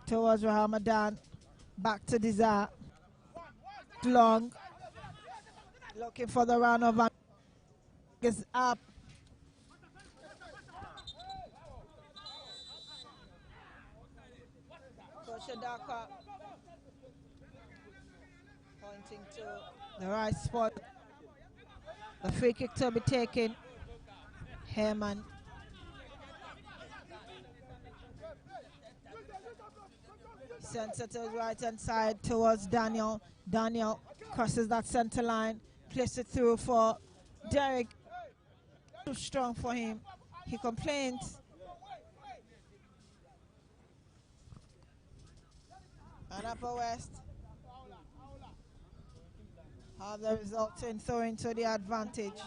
towards Ramadan. Back to Desire. Long. Looking for the run of Van. Is up. Shadaka pointing to the right spot. The free kick to be taken. Herman. Sends it to the right hand side towards Daniel. Daniel crosses that center line. Places it through for Derek. Too strong for him. He complains. And Upper West have the result in throwing to the advantage.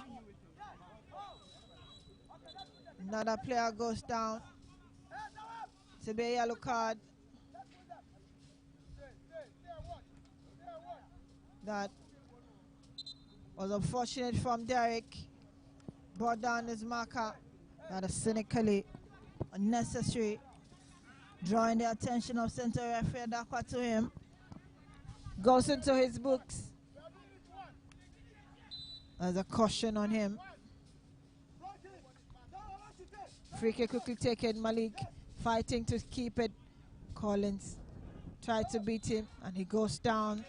Another player goes down. To be a yellow card. That was unfortunate from Derek. Brought down his marker. That is cynically unnecessary. Drawing the attention of center referee Dakwa to him. Goes into his books. There's a caution on him. Free kick quickly taken. Malik fighting to keep it. Collins tried to beat him and he goes down.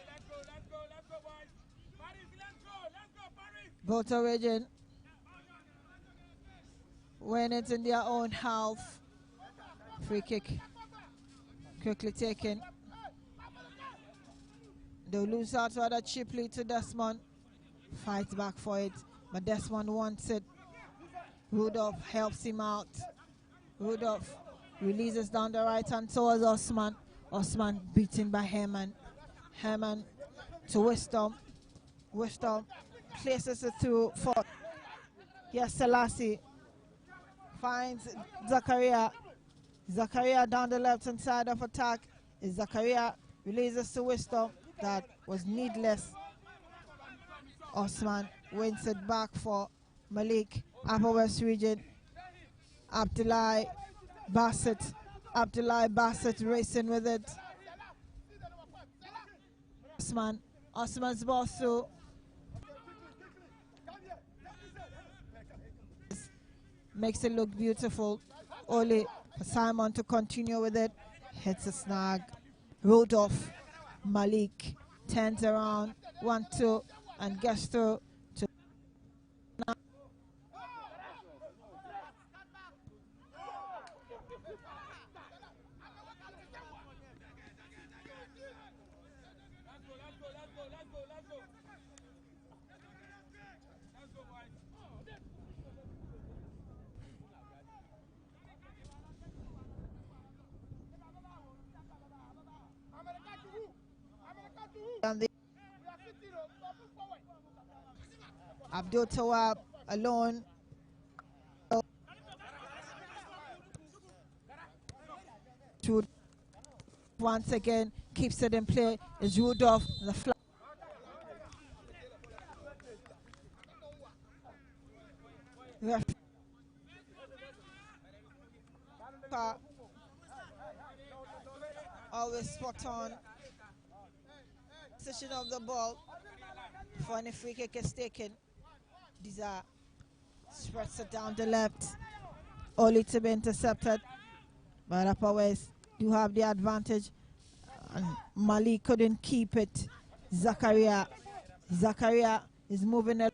VOLTA region when it's in their own half. Free kick quickly taken. They lose out rather cheaply to Desmond. Fights back for it, but Desmond wants it. Rudolph helps him out. Rudolph releases down the right hand towards Osman. Osman beaten by Herman. Herman to Wisdom. Wisdom places it through for Yes Selassie. Finds Zakaria. Zakaria down the left hand side of attack. Is Zakaria releases to Wisdom. That was needless. Osman wins it back for Malik. Upper West region. Abdullahi Bassett. Abdullahi Bassett racing with it. Osman. Osman's ball through. Makes it look beautiful. Only for Simon to continue with it. Hits a snag. Rudolph. Malik turns around. 1-2 and gets through to Abdul Tawab alone. Once again keeps it in play. Is Rudolph the flag. Always spot on. Position of the ball for any free kick is taken. These are spreads it down the left, only to be intercepted. But Upper West do have the advantage, and Mali couldn't keep it. Zakaria is moving it.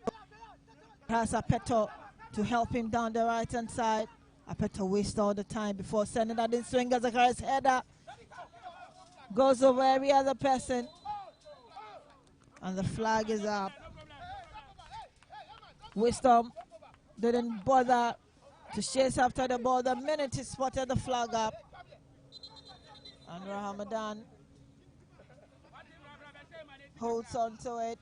Has Apeto to help him down the right hand side. Apeto wastes all the time before sending that in swing. Zakaria's header goes over every other person, and the flag is up. Wisdom didn't bother to chase after the ball. The minute he spotted the flag up, and Ramadan holds on to it.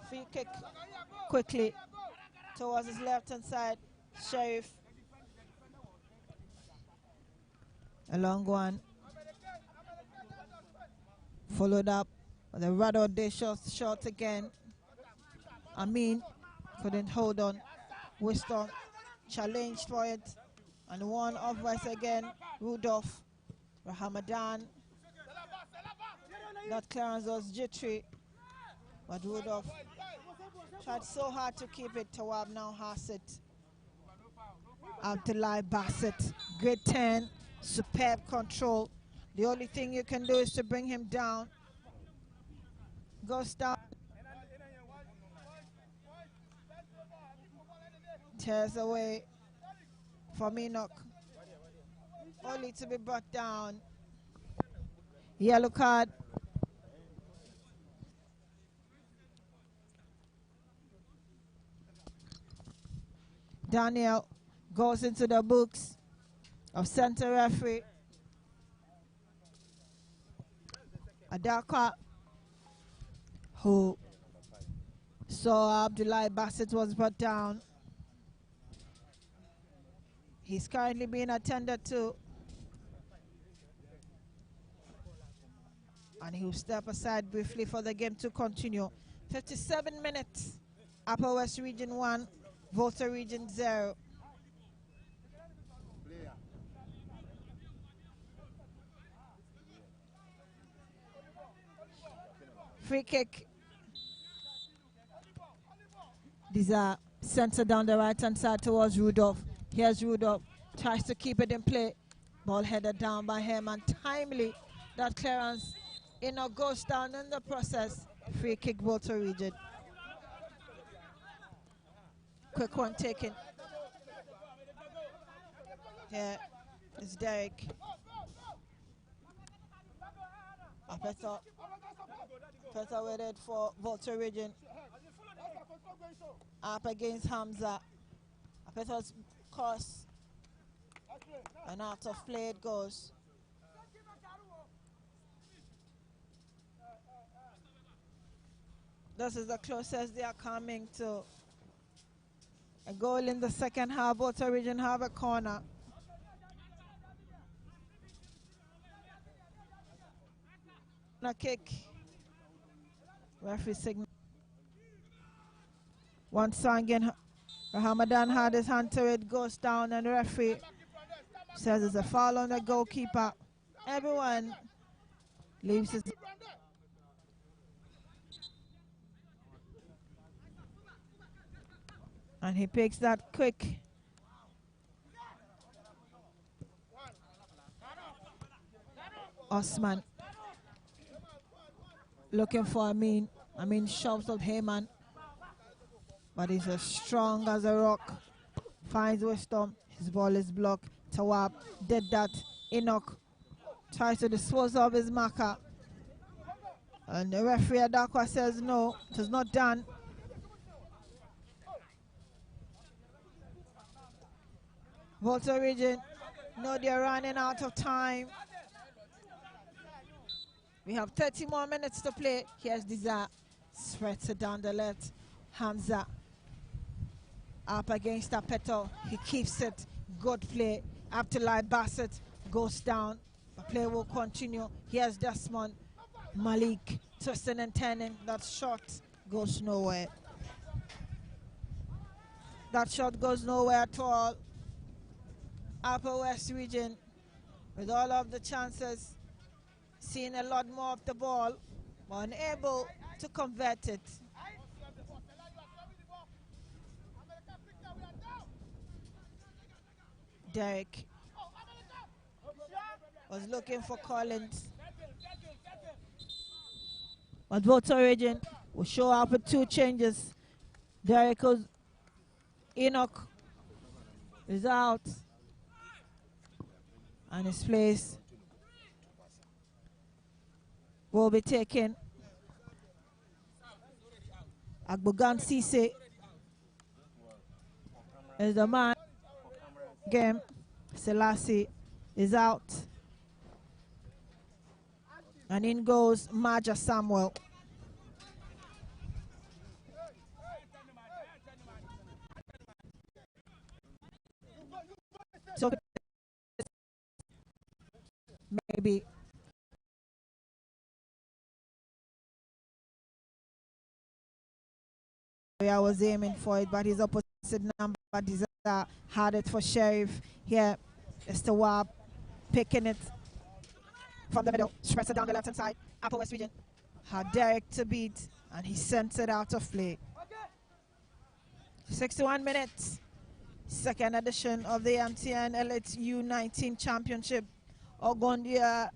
Free kick quickly towards his left hand side. Sheriff, a long one, followed up with a rather audacious shot again. Amin couldn't hold on. Wisdom challenged for it and won offwards again. Rudolph. Rahamadan. That clearance was jittery, but Rudolph tried so hard to keep it. Tawab now has it. Abdullahi Bassett. Great turn. Superb control. The only thing you can do is to bring him down. Goes down. Tears away from Enoch. Only to be brought down. Yellow card. Daniel goes into the books of center referee. Adaka, who saw Abdullahi Bassett was brought down. He's currently being attended to. And he will step aside briefly for the game to continue. 57 minutes. Upper West Region 1, VOLTA Region 0. Free kick. These are centered down the right-hand side towards Rudolph. Here's Rudolph. Tries to keep it in play. Ball headed down by him, and timely that clearance goes down in the process. Free kick, VOLTA Region. Quick one taken. Here is Derek. Apeta with it for VOLTA Region. Up against Hamza. Apeta's cross. And out of play it goes. This is the closest they are coming to a goal in the second half. VOLTA Region have a corner. A kick. Referee signal. Once again, Ramadan had his hand to it, goes down, and the referee says it's a foul on the goalkeeper. Everyone leaves his. And he picks that quick. Osman looking for Amin. Amin shoves up Heyman, but he's as strong as a rock. Finds Wisdom. His ball is blocked. Tawab did that. Enoch tries to dispose of his marker, and the referee Adakwa says no, it is not done. VOLTA Region, no, they're running out of time. We have 30 more minutes to play. Here's Disa. Spreads it down the left. Hamza up against Apeto. He keeps it. Good play. Abdullah Bassett goes down. The play will continue. Here's Desmond. Malik twisting and turning. That shot goes nowhere. That shot goes nowhere at all. Upper West Region, with all of the chances, seeing a lot more of the ball, but unable to convert it. Derek was looking for Collins, but VOLTA Region will show up with two changes. Derek Enoch is out, and his place will be taken. Agbogan Sise is the man. Game. Selassie is out, and in goes Maja Samuel. So maybe I was aiming for it, but his opposite number had it for Sheriff. Here is the Wab picking it from the middle, spreads it down the left hand side. Upper West Region had Derek to beat, and he sent it out of play. 61 minutes. Second edition of the MTN Elite U-19 Championship. Ogondia.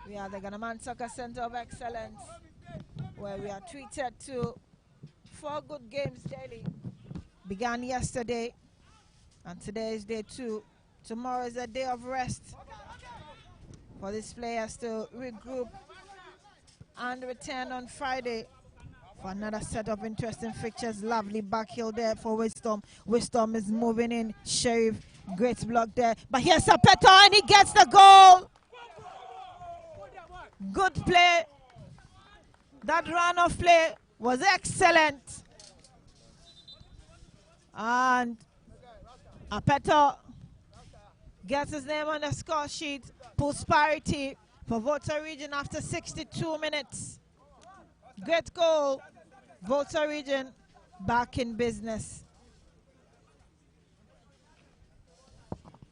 We are the Ghanaman Soccer Center of Excellence, where we are treated to 4 good games daily. Began yesterday, and today is day 2. Tomorrow is a day of rest for these players to regroup and return on Friday for another set of interesting fixtures. Lovely back heel there for Wisdom. Wisdom is moving in. Sheriff, great block there. But here's Sapeto, and he gets the goal. Good play. That run of play was excellent. And Apeto Gets his name on the score sheet. Pulls parity for VOLTA Region after 62 minutes. Great goal. VOLTA Region back in business.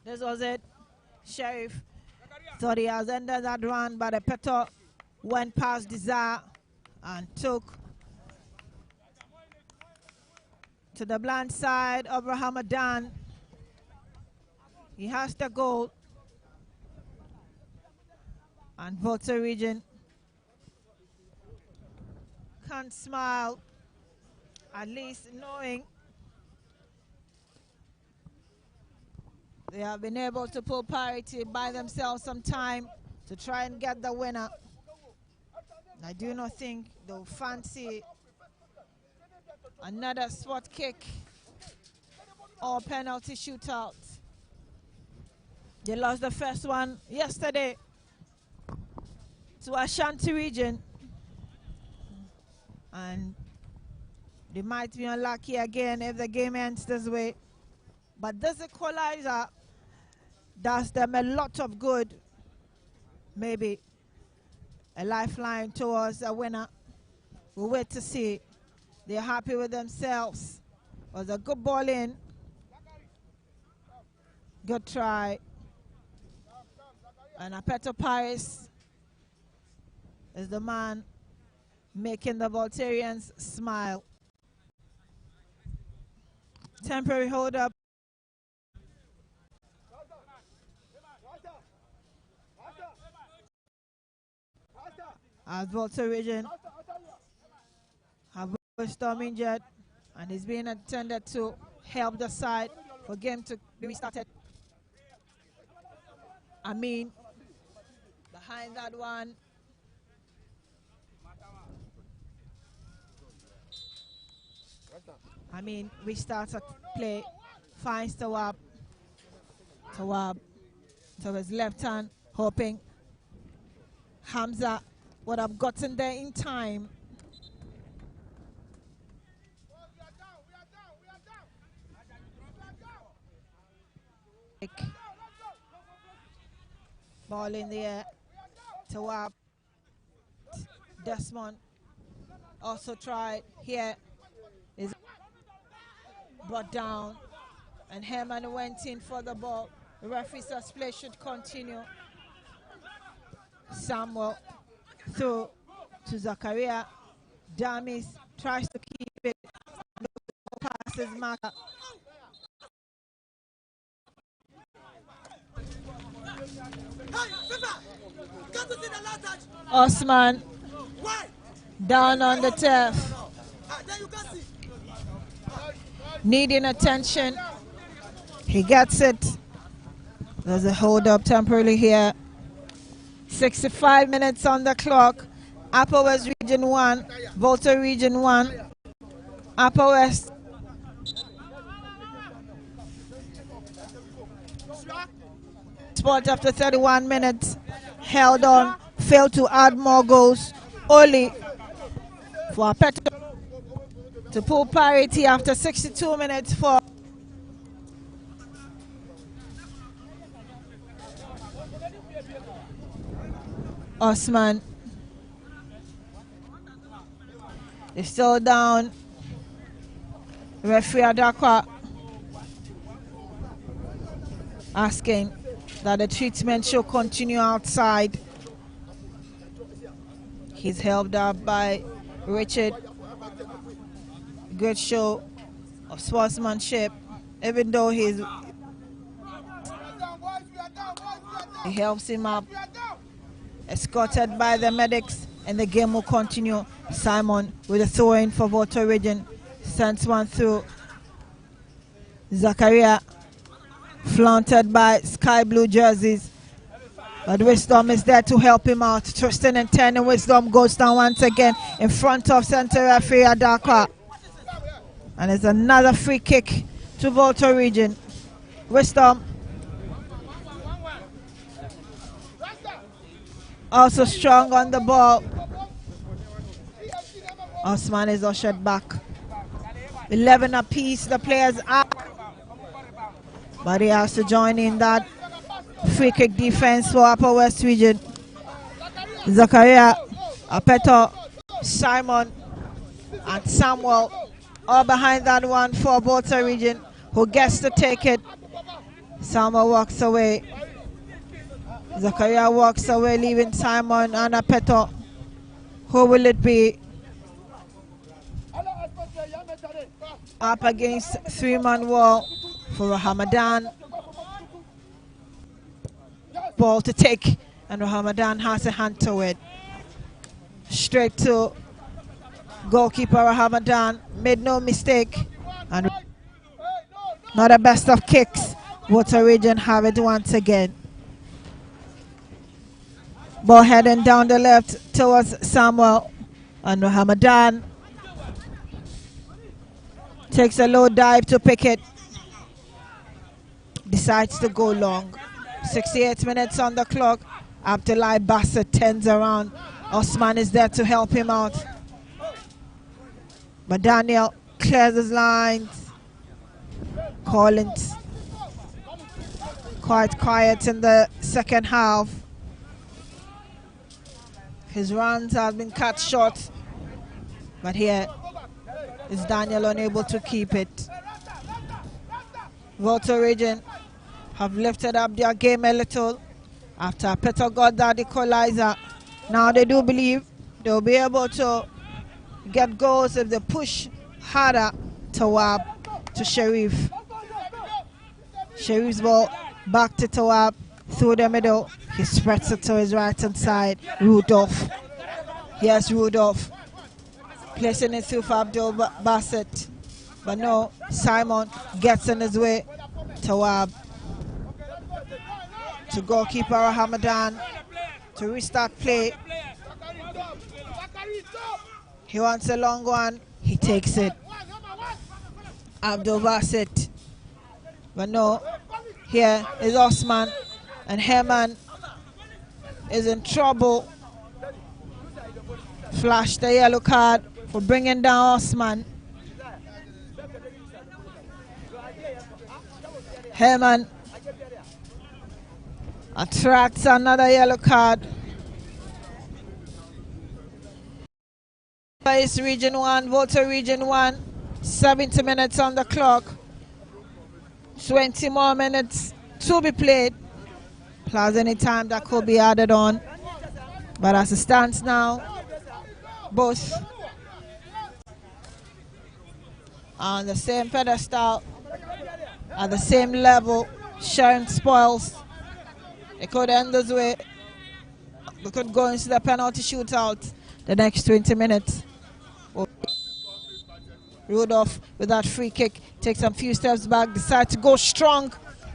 This was it. Sheriff thought he has ended that run, but the Peto went past Desire and took to the blind side of Rahamadan. He has the goal. And VOLTA Region can't smile, at least knowing they have been able to pull parity, buy themselves some time to try and get the winner. I do not think they'll fancy another spot kick or penalty shootout. They lost the first one yesterday to Ashanti Region, and they might be unlucky again if the game ends this way. But this equalizer does them a lot of good. Maybe a lifeline towards a winner. We'll wait to see. They're happy with themselves. It was a good ball in. Good try. And Apeto Paris is the man making the Voltarians smile. Temporary hold up. As VOLTA Region have Wisdom injured, and he's being attended to help the side for game to be restarted. Amin behind that one. Amin restarts a play, finds Tawab. Tawab to his left hand, hoping Hamza would have gotten there in time. Ball in the air. Tawab. Desmond also tried. Here is brought down, and Herman went in for the ball. The referee says play should continue. Samuel through to Zakaria. Damis tries to keep it. Passes Maka. Osman down on the turf, needing attention. He gets it. There's a hold up temporarily here. 65 minutes on the clock. Upper West Region 1, VOLTA Region 1. Upper West spot after 31 minutes. Held on, failed to add more goals. Only for Apeto to pull parity after 62 minutes for Osman. They're still down. Referee Adakwa asking that the treatment should continue outside. He's held up by Richard. Good show of sportsmanship, even though he helps him up. Escorted by the medics, and the game will continue. Simon with a throw-in for VOLTA Region. Sends one through. Zakaria flaunted by sky blue jerseys. But Wisdom is there to help him out. Tristan and 10, and Wisdom goes down once again in front of center referee Adakwa. And it's another free kick to VOLTA Region. Wisdom also strong on the ball. Osman is ushered back. 11 apiece, the players up. But he has to join in that Free kick defense for Upper West Region. Zakaria, Apeto, Simon, and Samuel all behind that one for VOLTA Region, who gets to take it. Samuel walks away. Zakaria walks away, leaving Simon and Apeto. Who will it be? Up against three-man wall for Rahamadan. Ball to take, and Rahamadan has a hand to it. Straight to goalkeeper Rahamadan. Made no mistake. And not the best of kicks. VOLTA Region have it once again. Ball heading down the left towards Samuel, and Rahamadan takes a low dive to pick it. Decides to go long. 68 minutes on the clock. Abdullahi Bassett turns around. Osman is there to help him out. But Daniel clears his lines. Collins quite quiet in the second half. His runs have been cut short, but here is Daniel unable to keep it. VOLTA Region have lifted up their game a little after Peter got that equalizer. Now they do believe they'll be able to get goals if they push harder to Sharif. Sharif's ball back to Tawab through the middle. He spreads it to his right hand side. Rudolph. Here's Rudolph. Placing it through for Abdul Bassett. But no, Simon gets in his way. Tawab. To goalkeeper Rahamadan. To restart play. He wants a long one. He takes it. Abdul Bassett. But no, here is Osman. And Herman is in trouble. Flash the yellow card for bringing down Osman. Herman attracts another yellow card. It's Region 1, VOLTA Region 1. 70 minutes on the clock. 20 more minutes to be played. Plus any time that could be added on. But as it stands now, both on the same pedestal, at the same level, sharing spoils. It could end this way. We could go into the penalty shootout the next 20 minutes. Rudolph with that free kick takes a few steps back, decides to go strong,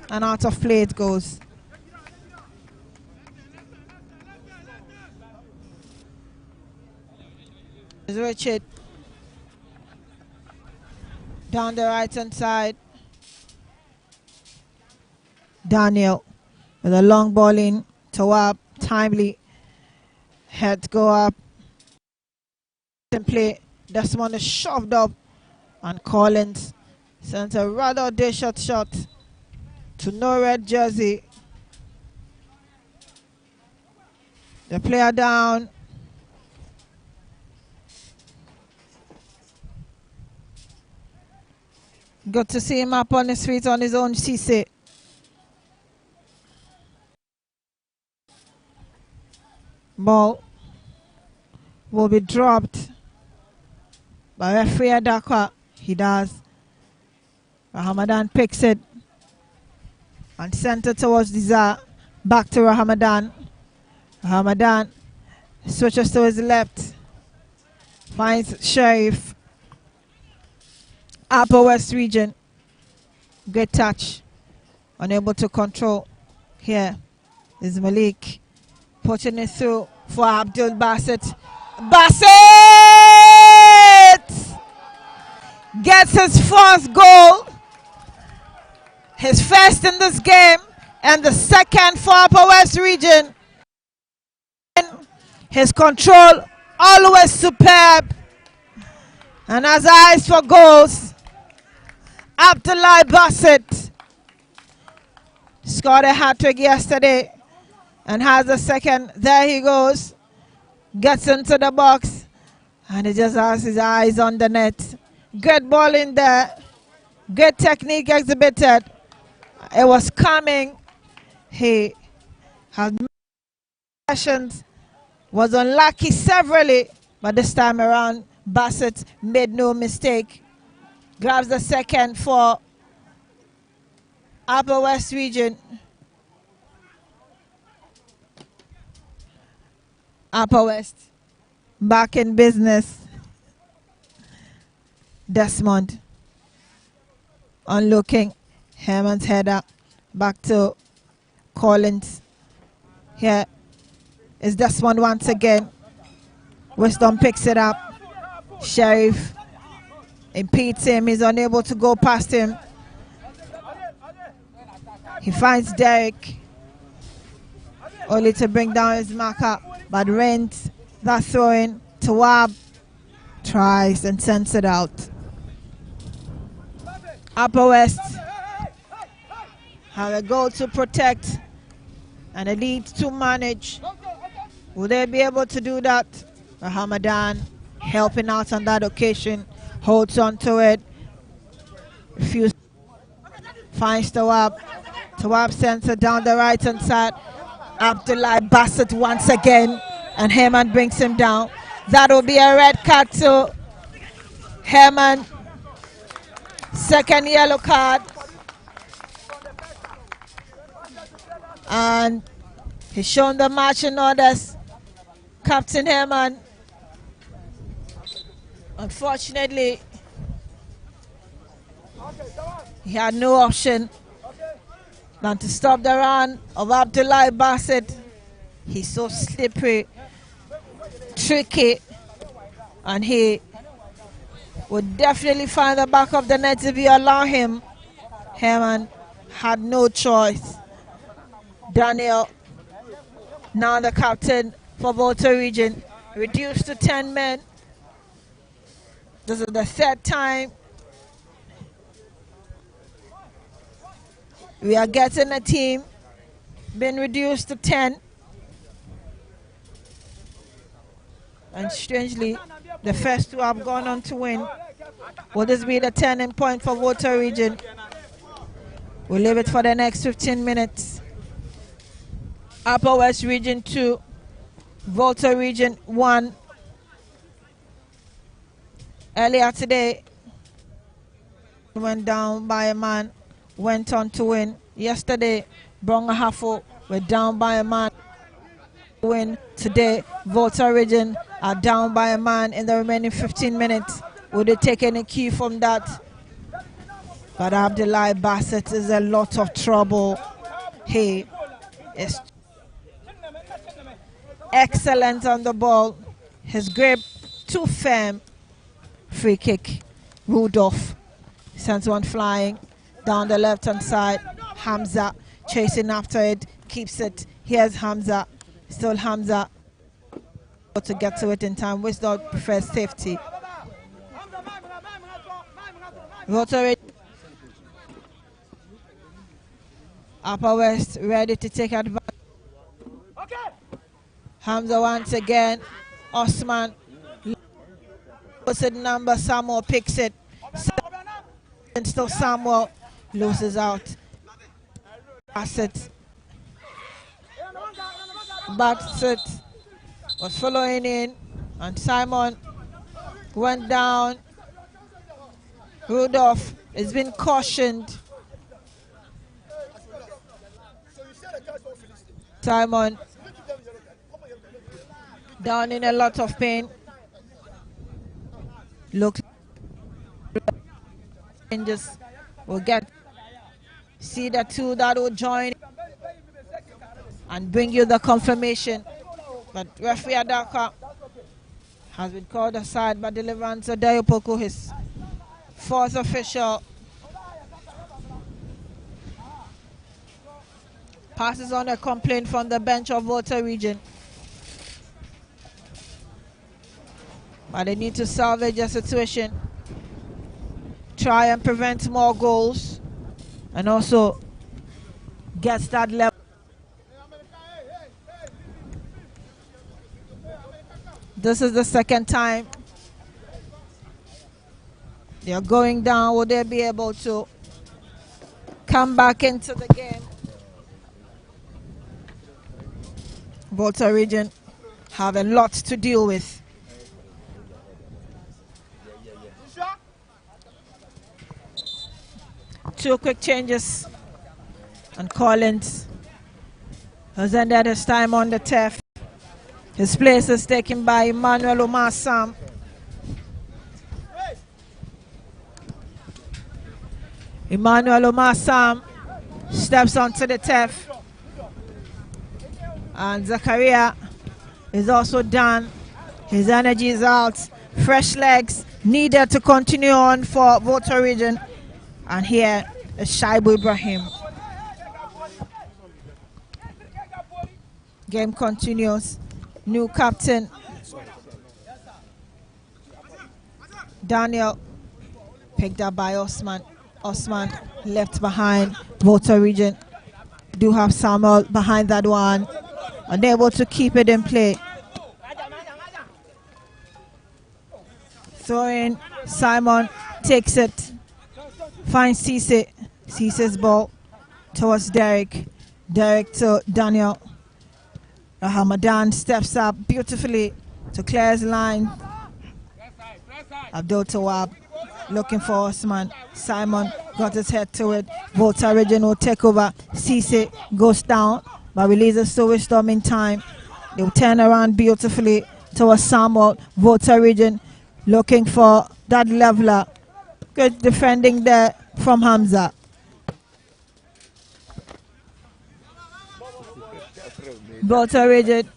and out of play it goes. Richard down the right hand side. Daniel with a long ball in. Tawab timely. Head go up. And play. Desmond is shoved up. And Collins sent a rather audacious shot to no red jersey. The player down. Good to see him up on his feet on his own CC. Ball will be dropped by referee Adakwa. He does. Rahamadan picks it and sent it towards Dizar. Back to Rahamadan. Rahamadan switches to his left. Finds Sharif. Upper West Region. Good touch. Unable to control. Here is Malik. Putting it through for Abdul Bassett. Bassett gets his first goal. His first in this game and the second for Upper West Region. His control always superb. And as eyes for goals, Abdullahi Bassett Scored a hat-trick yesterday and has a second. There he goes. Gets into the box. And he just has his eyes on the net. Good ball in there. Good technique exhibited. It was coming. He had sessions. Was unlucky severally. But this time around, Bassett made no mistake. Grabs the second for Upper West Region. Upper West back in business. Desmond on looking. Herman's header back to Collins. Here is Desmond once again. Wisdom picks it up. Sheriff impedes him. He's unable to go past him. He finds Derek, only to bring down his marker, but Rent that throw in. Tawab tries and sends it out. Upper West have a goal to protect and a lead to manage. Will they be able to do that? Hamadan helping out on that occasion, holds on to it, refuses, finds Tawab. Tawab sends it down the right hand side. Abdullah Bassett once again, and Herman brings him down. That will be a red card to Herman. Second yellow card. And he's shown the marching orders. Captain Herman, unfortunately, he had no option than to stop the run of Abdullah Bassett. He's so slippery, tricky, and he would definitely find the back of the net if you allow him. Herman had no choice. Daniel, now the captain for VOLTA region, reduced to 10 men. This is the third time we are getting a team being reduced to 10. And strangely, the first two have gone on to win. Will this be the turning point for VOLTA region? We'll leave it for the next 15 minutes. Upper West Region 2, VOLTA Region 1. Earlier today, went down by a man, went on to win. Yesterday, Brongahafo were down by a man, win. Today, VOLTA Region are down by a man in the remaining 15 minutes. Would they take any cue from that? But Abdullah Bassett is a lot of trouble. He is excellent on the ball. His grip too firm. Free kick. Rudolph sends one flying down the left hand side. Hamza chasing after it, keeps it. Here's Hamza. Still Hamza to get to it in time. Wisdom prefers safety. VOLTA Upper West ready to take advantage. Hamza once again. Osman. Posted number. Samuel picks it. And still Samuel loses out. Bassett was following in. And Simon went down. Rudolph has been cautioned. Simon down in a lot of pain. Look, just will get see the two that will join and bring you the confirmation. But referee Adaka has been called aside by Deliverance Dayopoko, his fourth official. Passes on a complaint from the bench of VOLTA region. But they need to salvage the situation. Try and prevent more goals. And also gets that level. This is the second time they're going down. Will they be able to come back into the game? VOLTA region have a lot to deal with. Two quick changes, and Collins has ended his time on the turf. His place is taken by Emmanuel Omar Sam. Emmanuel Omar Sam steps onto the turf, and Zakaria is also done. His energy is out. Fresh legs needed to continue on for VOLTA region. And here is Shaibu Ibrahim. Game continues. New captain Daniel, picked up by Osman. Osman left behind. VOLTA region do have Samuel behind that one, unable to keep it in play. Throwing, Simon takes it, finds Cisse. Cisse's ball towards Derek. Derek to Daniel. Hamadan steps up beautifully to clear his line. Abdul Tawab looking for Osman. Simon got his head to it. VOLTA region will take over. Cisse goes down but releases to Wisdom in time. They'll turn around beautifully towards Samuel. VOLTA region looking for that leveler. Good defending there from Hamza. VOLTA region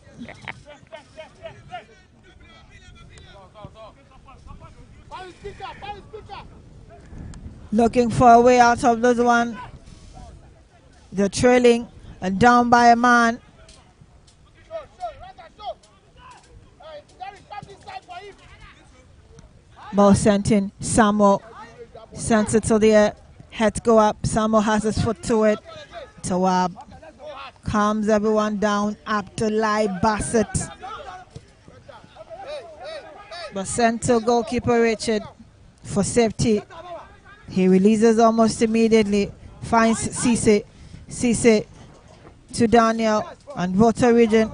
looking for a way out of this one. They're trailing and down by a man. Ball sent in. Samuel sends it to the air. Head go up. Samuel has his foot to it. Tawab calms everyone down. Abdullahi Bassett. But sent to goalkeeper Richard for safety. He releases almost immediately. Finds Cisse. Cisse to Daniel. And VOLTA region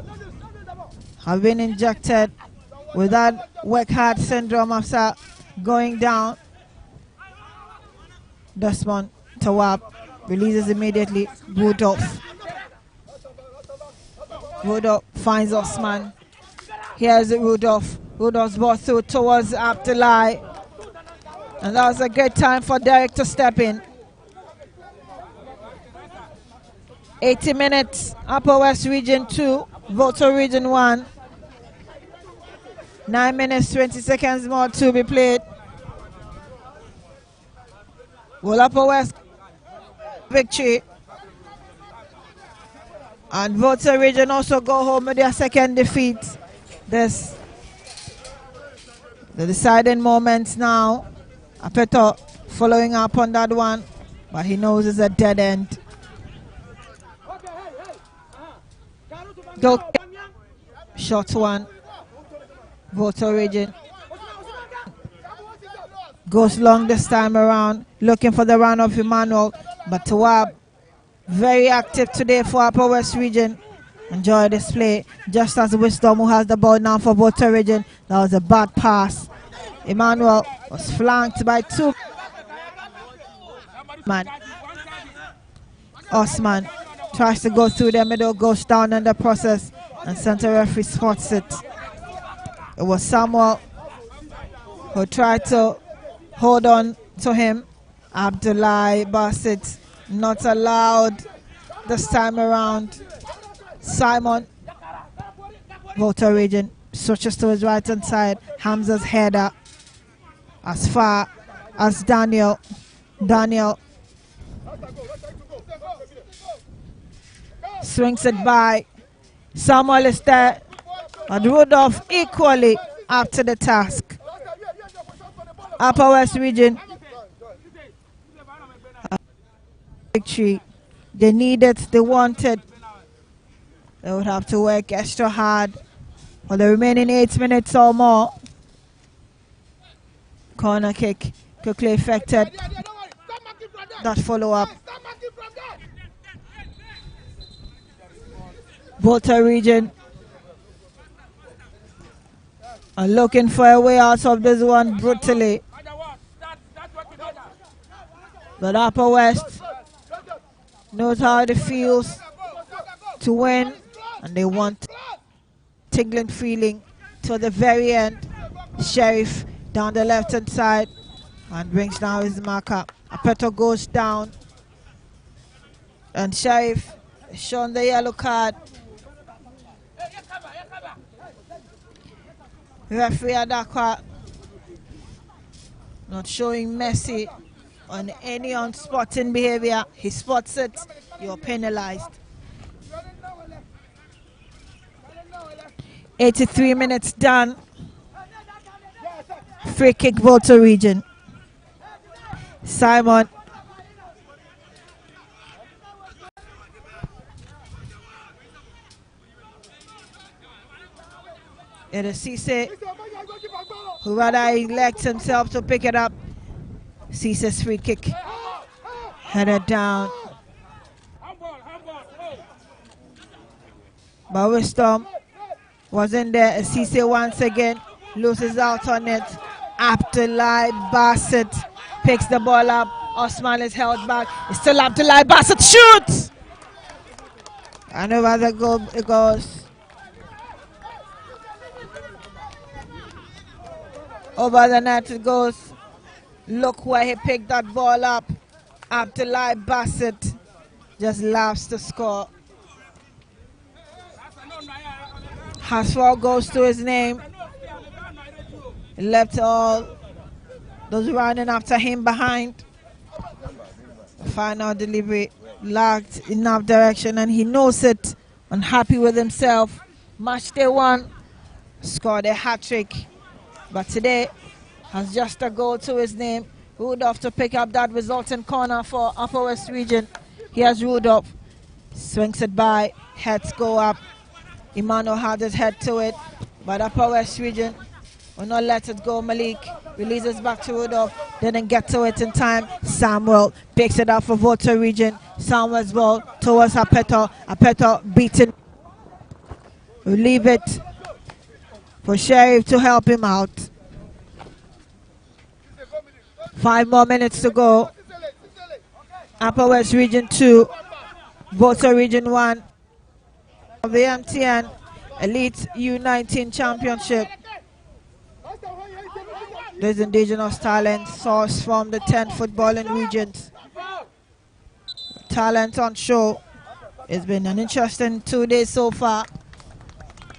have been injected with that work hard syndrome after going down. Desmond Tawab releases immediately. Rudolph. Rudolph finds Osman. Here's Rudolph. Rudolph's ball through towards Abdullahi. And that was a good time for Derek to step in. 80 minutes, Upper West Region 2, VOLTA Region 1. 9 minutes, 20 seconds more to be played. Will Upper West victory. And VOLTA region also go home with their second defeat. This the deciding moments now. Apeto following up on that one, but he knows it's a dead end. Go shot one. VOLTA region goes long this time around, looking for the run of Emmanuel, but Tawab very active today for Upper West region. Enjoy this play. Just as Wisdom, who has the ball now for VOLTA region. That was a bad pass. Emmanuel was flanked by two man. Osman tries to go through the middle, goes down in the process, and center referee spots it. It was Samuel who tried to hold on to him. Abdullahi Bassett not allowed this time around. Simon, VOLTA region, switches to his right hand side. Hamza's header as far as Daniel. Daniel swings it by. Samuel is there, but Rudolph equally up to the task. Upper West region victory They need it, they want it. They would have to work extra hard for the remaining 8 minutes or more. Corner kick quickly affected. That follow-up. VOLTA region are looking for a way out of this one brutally. But Upper West knows how it feels to win, and they want tingling feeling to the very end. Sheriff down the left hand side and brings down his marker. Apeto goes down, and Sheriff is shown the yellow card. Referee Adakwa not showing mercy on any unspotting behavior. He spots it, you're penalized. 83 minutes done. Free kick, VOLTA region. Simon. It is Cisse who rather elects himself to pick it up. Cisse's free kick. Headed down. But Wisdom was in there. Cisse once again loses out on it. Abdullahi Bassett picks the ball up. Osman is held back. It's still Abdullahi Bassett. Shoots! And over the goal it goes. Over the net it goes. Look where he picked that ball up. Abdullahi Bassett just laughs to score. Has 4 goals to his name. He left all those running after him behind. Final delivery lagged enough direction, and he knows it. Unhappy with himself. Match day 1, scored a hat-trick. But today has just a goal to his name. Rudolph to pick up that resulting corner for Upper West region. Here's Rudolph. Swings it by. Heads go up. Emmanuel had his head to it. But Upper West region will not let it go. Malik releases back to Rudolph. Didn't get to it in time. Samuel picks it up for VOLTA region. Samuel's ball towards Apeto. Apeto beaten. We leave it for Sheriff to help him out. 5 more minutes to go. Upper West region 2, VOLTA region 1 of the MTN Elite U-19 Championship. These indigenous talents sourced from the 10 footballing regions. Talent on show. It's been an interesting 2 days so far.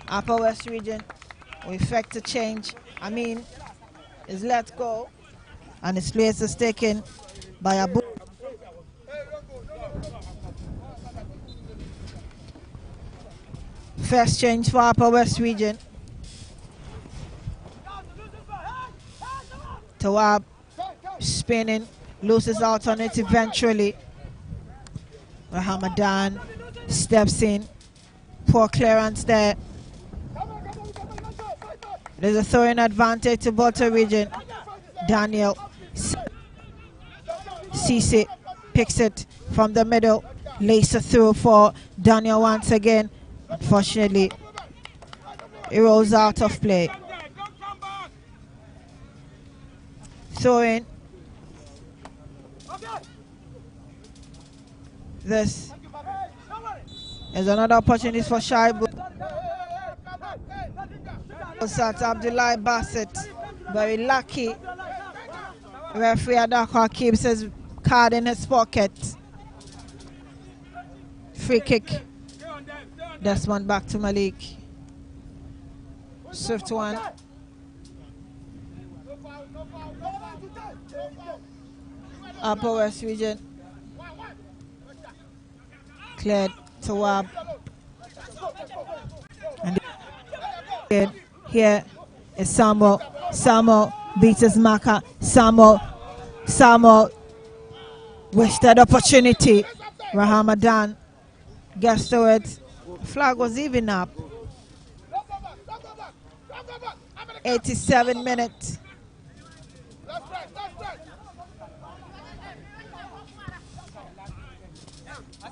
Upper West region will effect a change. Amin is let go, and his place is taken by Abu. First change for Upper West region. Tawab spinning, loses out on it eventually. Rahamadan steps in. Poor clearance there. There's a throwing advantage to VOLTA region. Daniel Cisse picks it from the middle. Lays it through for Daniel once again. Unfortunately, it rolls out of play. Throwing. This is another opportunity for Shaibu. Abdullahi Bassett, very lucky. Referee Adakwa keeps his card in his pocket. Free kick. Desmond back to Malik. Swift one. Upper West region. Cleared to Wab. And here is Samuel. Samuel beats his marker. Samuel wasted opportunity. Rahamadan gets to it. Flag was even up. 87 minutes.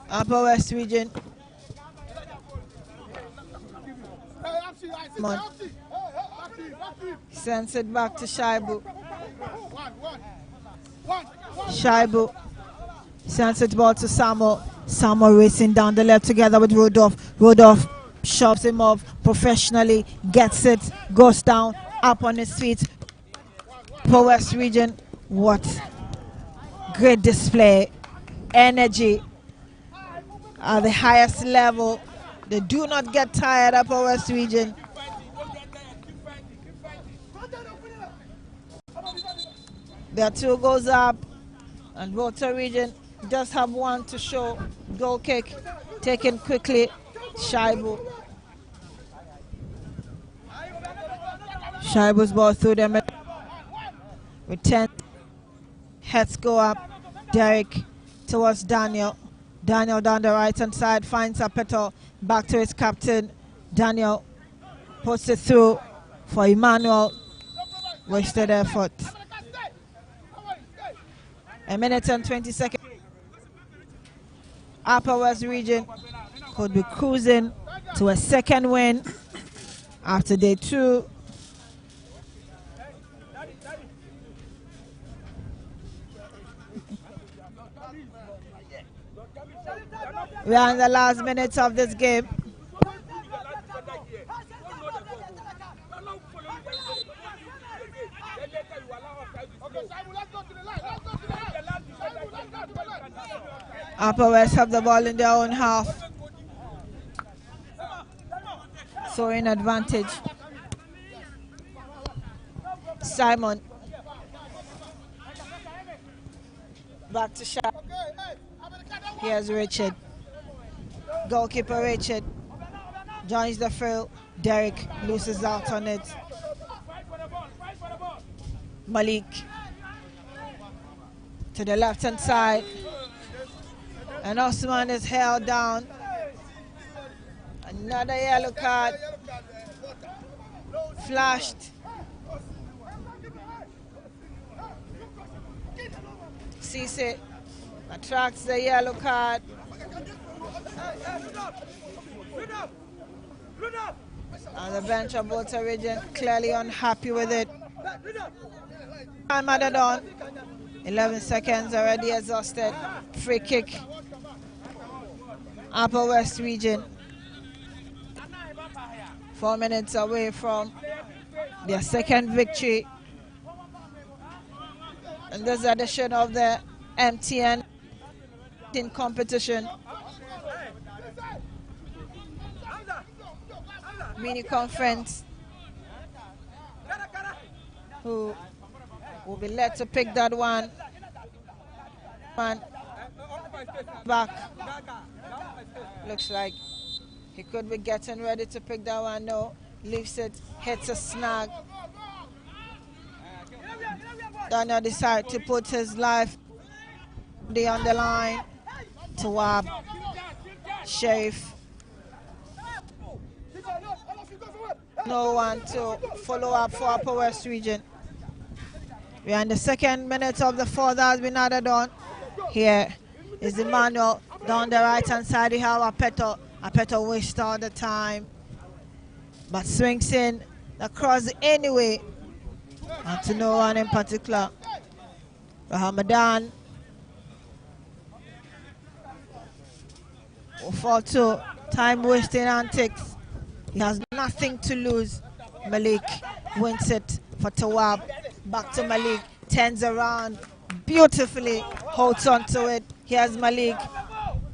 Upper West Region. Sends it back to Shaibu. Shaibu sends it ball to Samuel. Samuel racing down the left together with Rudolph. Rudolph shoves him off professionally, gets it, goes down, up on his feet. Upper West Region, what great display, energy at the highest level. They do not get tired, Upper West Region. Their 2 goes up, and VOLTA Region does have one to show. Goal kick taken quickly. Shaibu. Shaibu's ball through them with 10. Heads go up. Derek towards Daniel. Daniel down the right hand side finds Apeto. Back to his captain. Daniel puts it through for Emmanuel. Wasted effort. A minute and 20 seconds. Upper West Region could be cruising to a second win after day 2. We are in the last minutes of this game. Upper West have the ball in their own half. So in advantage. Simon. Back to shot. Here's Richard. Goalkeeper Richard joins the field. Derek loses out on it. Malik to the left hand side. And Osman is held down. Another yellow card. Flashed. Cisse attracts the yellow card. And the bench of VOLTA Region clearly unhappy with it. Time added on. 11 seconds already exhausted. Free kick. Upper West Region. 4 minutes away from their second victory in this edition of the MTN in competition. Mini conference. Who will be led to pick that one. Back. Looks like he could be getting ready to pick that one. No, leaves it, hits a snag. Daniel decides to put his life on the line. Tawab, Sheriff. No one to follow up for Upper West Region. We are in the second minute of the 4 that has been added on. Here is Emmanuel down the right hand side. We have Apeto. Apeto wastes all the time, but swings in the cross anyway, and to no one in particular. Rahamadan will fall to time wasting antics. He has nothing to lose. Malik wins it for Tawab. Back to Malik, turns around beautifully, holds on to it. Here's Malik.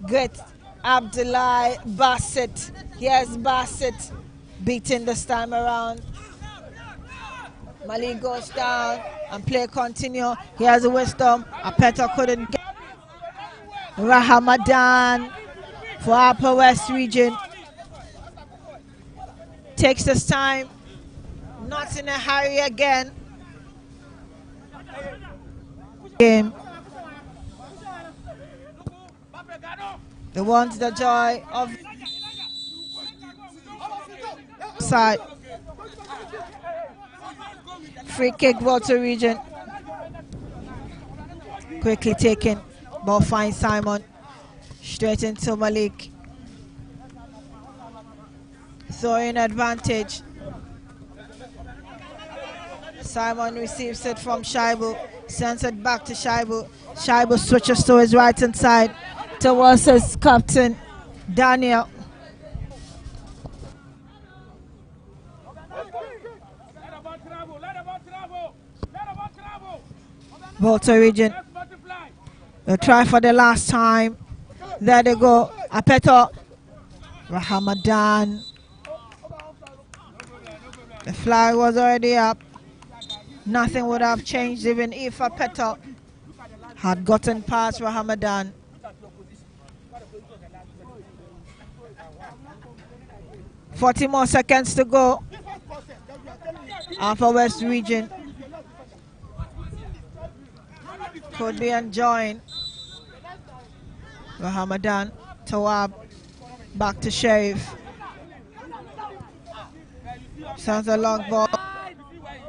Great. Abdullah Bassett. Here's Bassett beaten this time around. Malik goes down and play continue. Here's Wisdom. Apeto couldn't get. Rahamadan for Upper West Region. Takes his time. Not in a hurry again. Game. They want the joy of side. Free kick, Volta region. Quickly taken. Ball finds Simon. Straight into Malik. Throwing advantage. Simon receives it from Shaibu. Sends it back to Shaibu. Shaibu switches to his right hand side towards his captain, Daniel. Volta region. They'll try for the last time. There they go. Apeto. Rahamadan. The flag was already up. Nothing would have changed even if Apeto had gotten past Rahamadan. "40 more seconds to go." Upper West region could be enjoying. Rahamadan, Tawab, back to Sheriff. Sounds a long ball.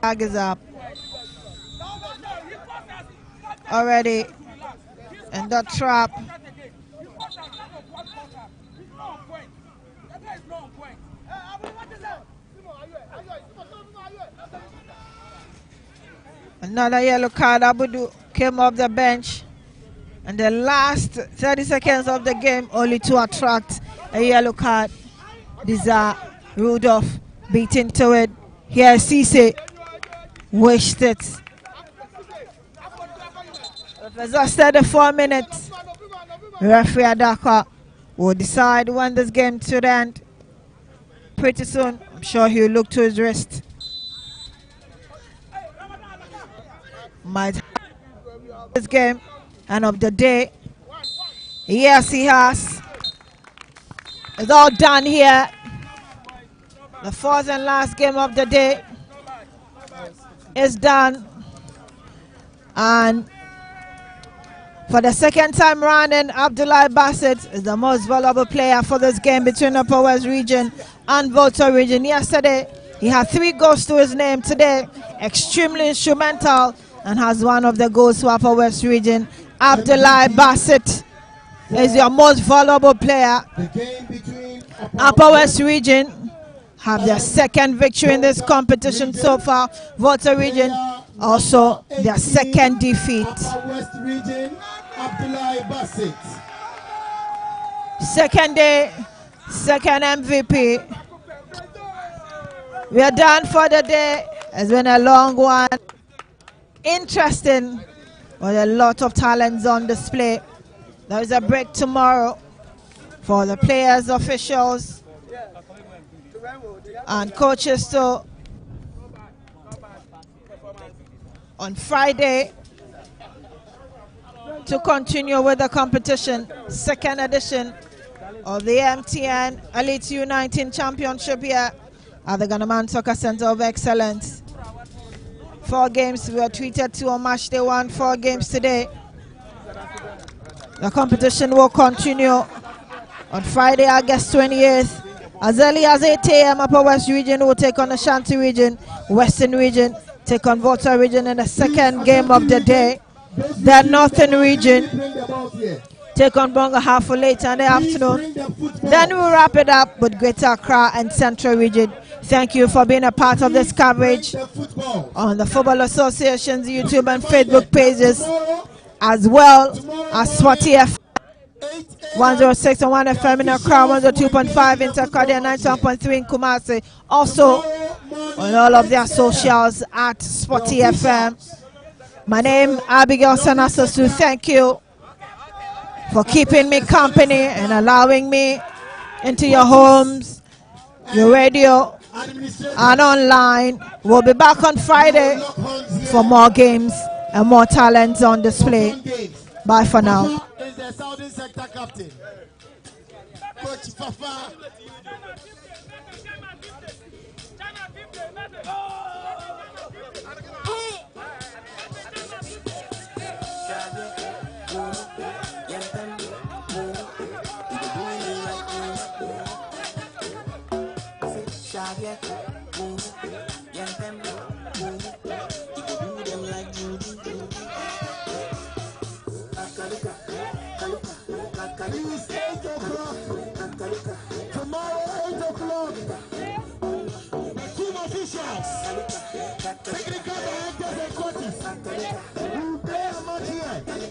Flag is up. Already in the trap. Another yellow card. Abudu came off the bench. And the last 30 seconds of the game only to attract a yellow card. These are Rudolph beat into it. Here Cisse wished it. It was just 4 minutes. Referee Adaka will decide when this game should end. Pretty soon, I'm sure he'll look to his wrist. Might this game and of the day. Yes, he has. It's all done here. The fourth and last game of the day is done. And for the second time running, Abdullah Bassett is the most valuable player for this game between Upper West region and Volta region. Yesterday, he had 3 goals to his name. Today, extremely instrumental and has one of the goals for Upper West region. Abdullah Bassett is your most valuable player. Upper West region have their second victory in this competition so far. Volta region also their second defeat. Upper West region, Abdullah Bassett. Second day, second MVP. We are done for the day. It's been a long one. Interesting, with a lot of talents on display. There is a break tomorrow for the players, officials, and coaches too. On Friday, to continue with the competition, second edition of the MTN Elite U-19 Championship here at the Ghanaman Soccer Center of Excellence. 4 games were treated to on match day 1, 4 games today. The competition will continue on Friday, August 28th. As early as 8 a.m. Upper West region will take on Ashanti region, Western region take on Volta region in the second game of the day. The Northern region take on Bonga half later in the afternoon. Then we'll wrap it up with Greater Accra and Central region. Thank you for being a part of this coverage on the Football Association's YouTube and Facebook pages, as well as Swati FM 106 and 1 FM in Accra, 102.5 in Takoradi, 91.3 in Kumasi. Also on all of their socials at Swati FM. My name Abigail Sanasasu. Thank you for keeping me company and allowing me into your homes, your radio, and online. We'll be back on Friday for more games and more talents on display. Bye for now. Is the Southern Sector captain, Coach Fafa. We play a match here.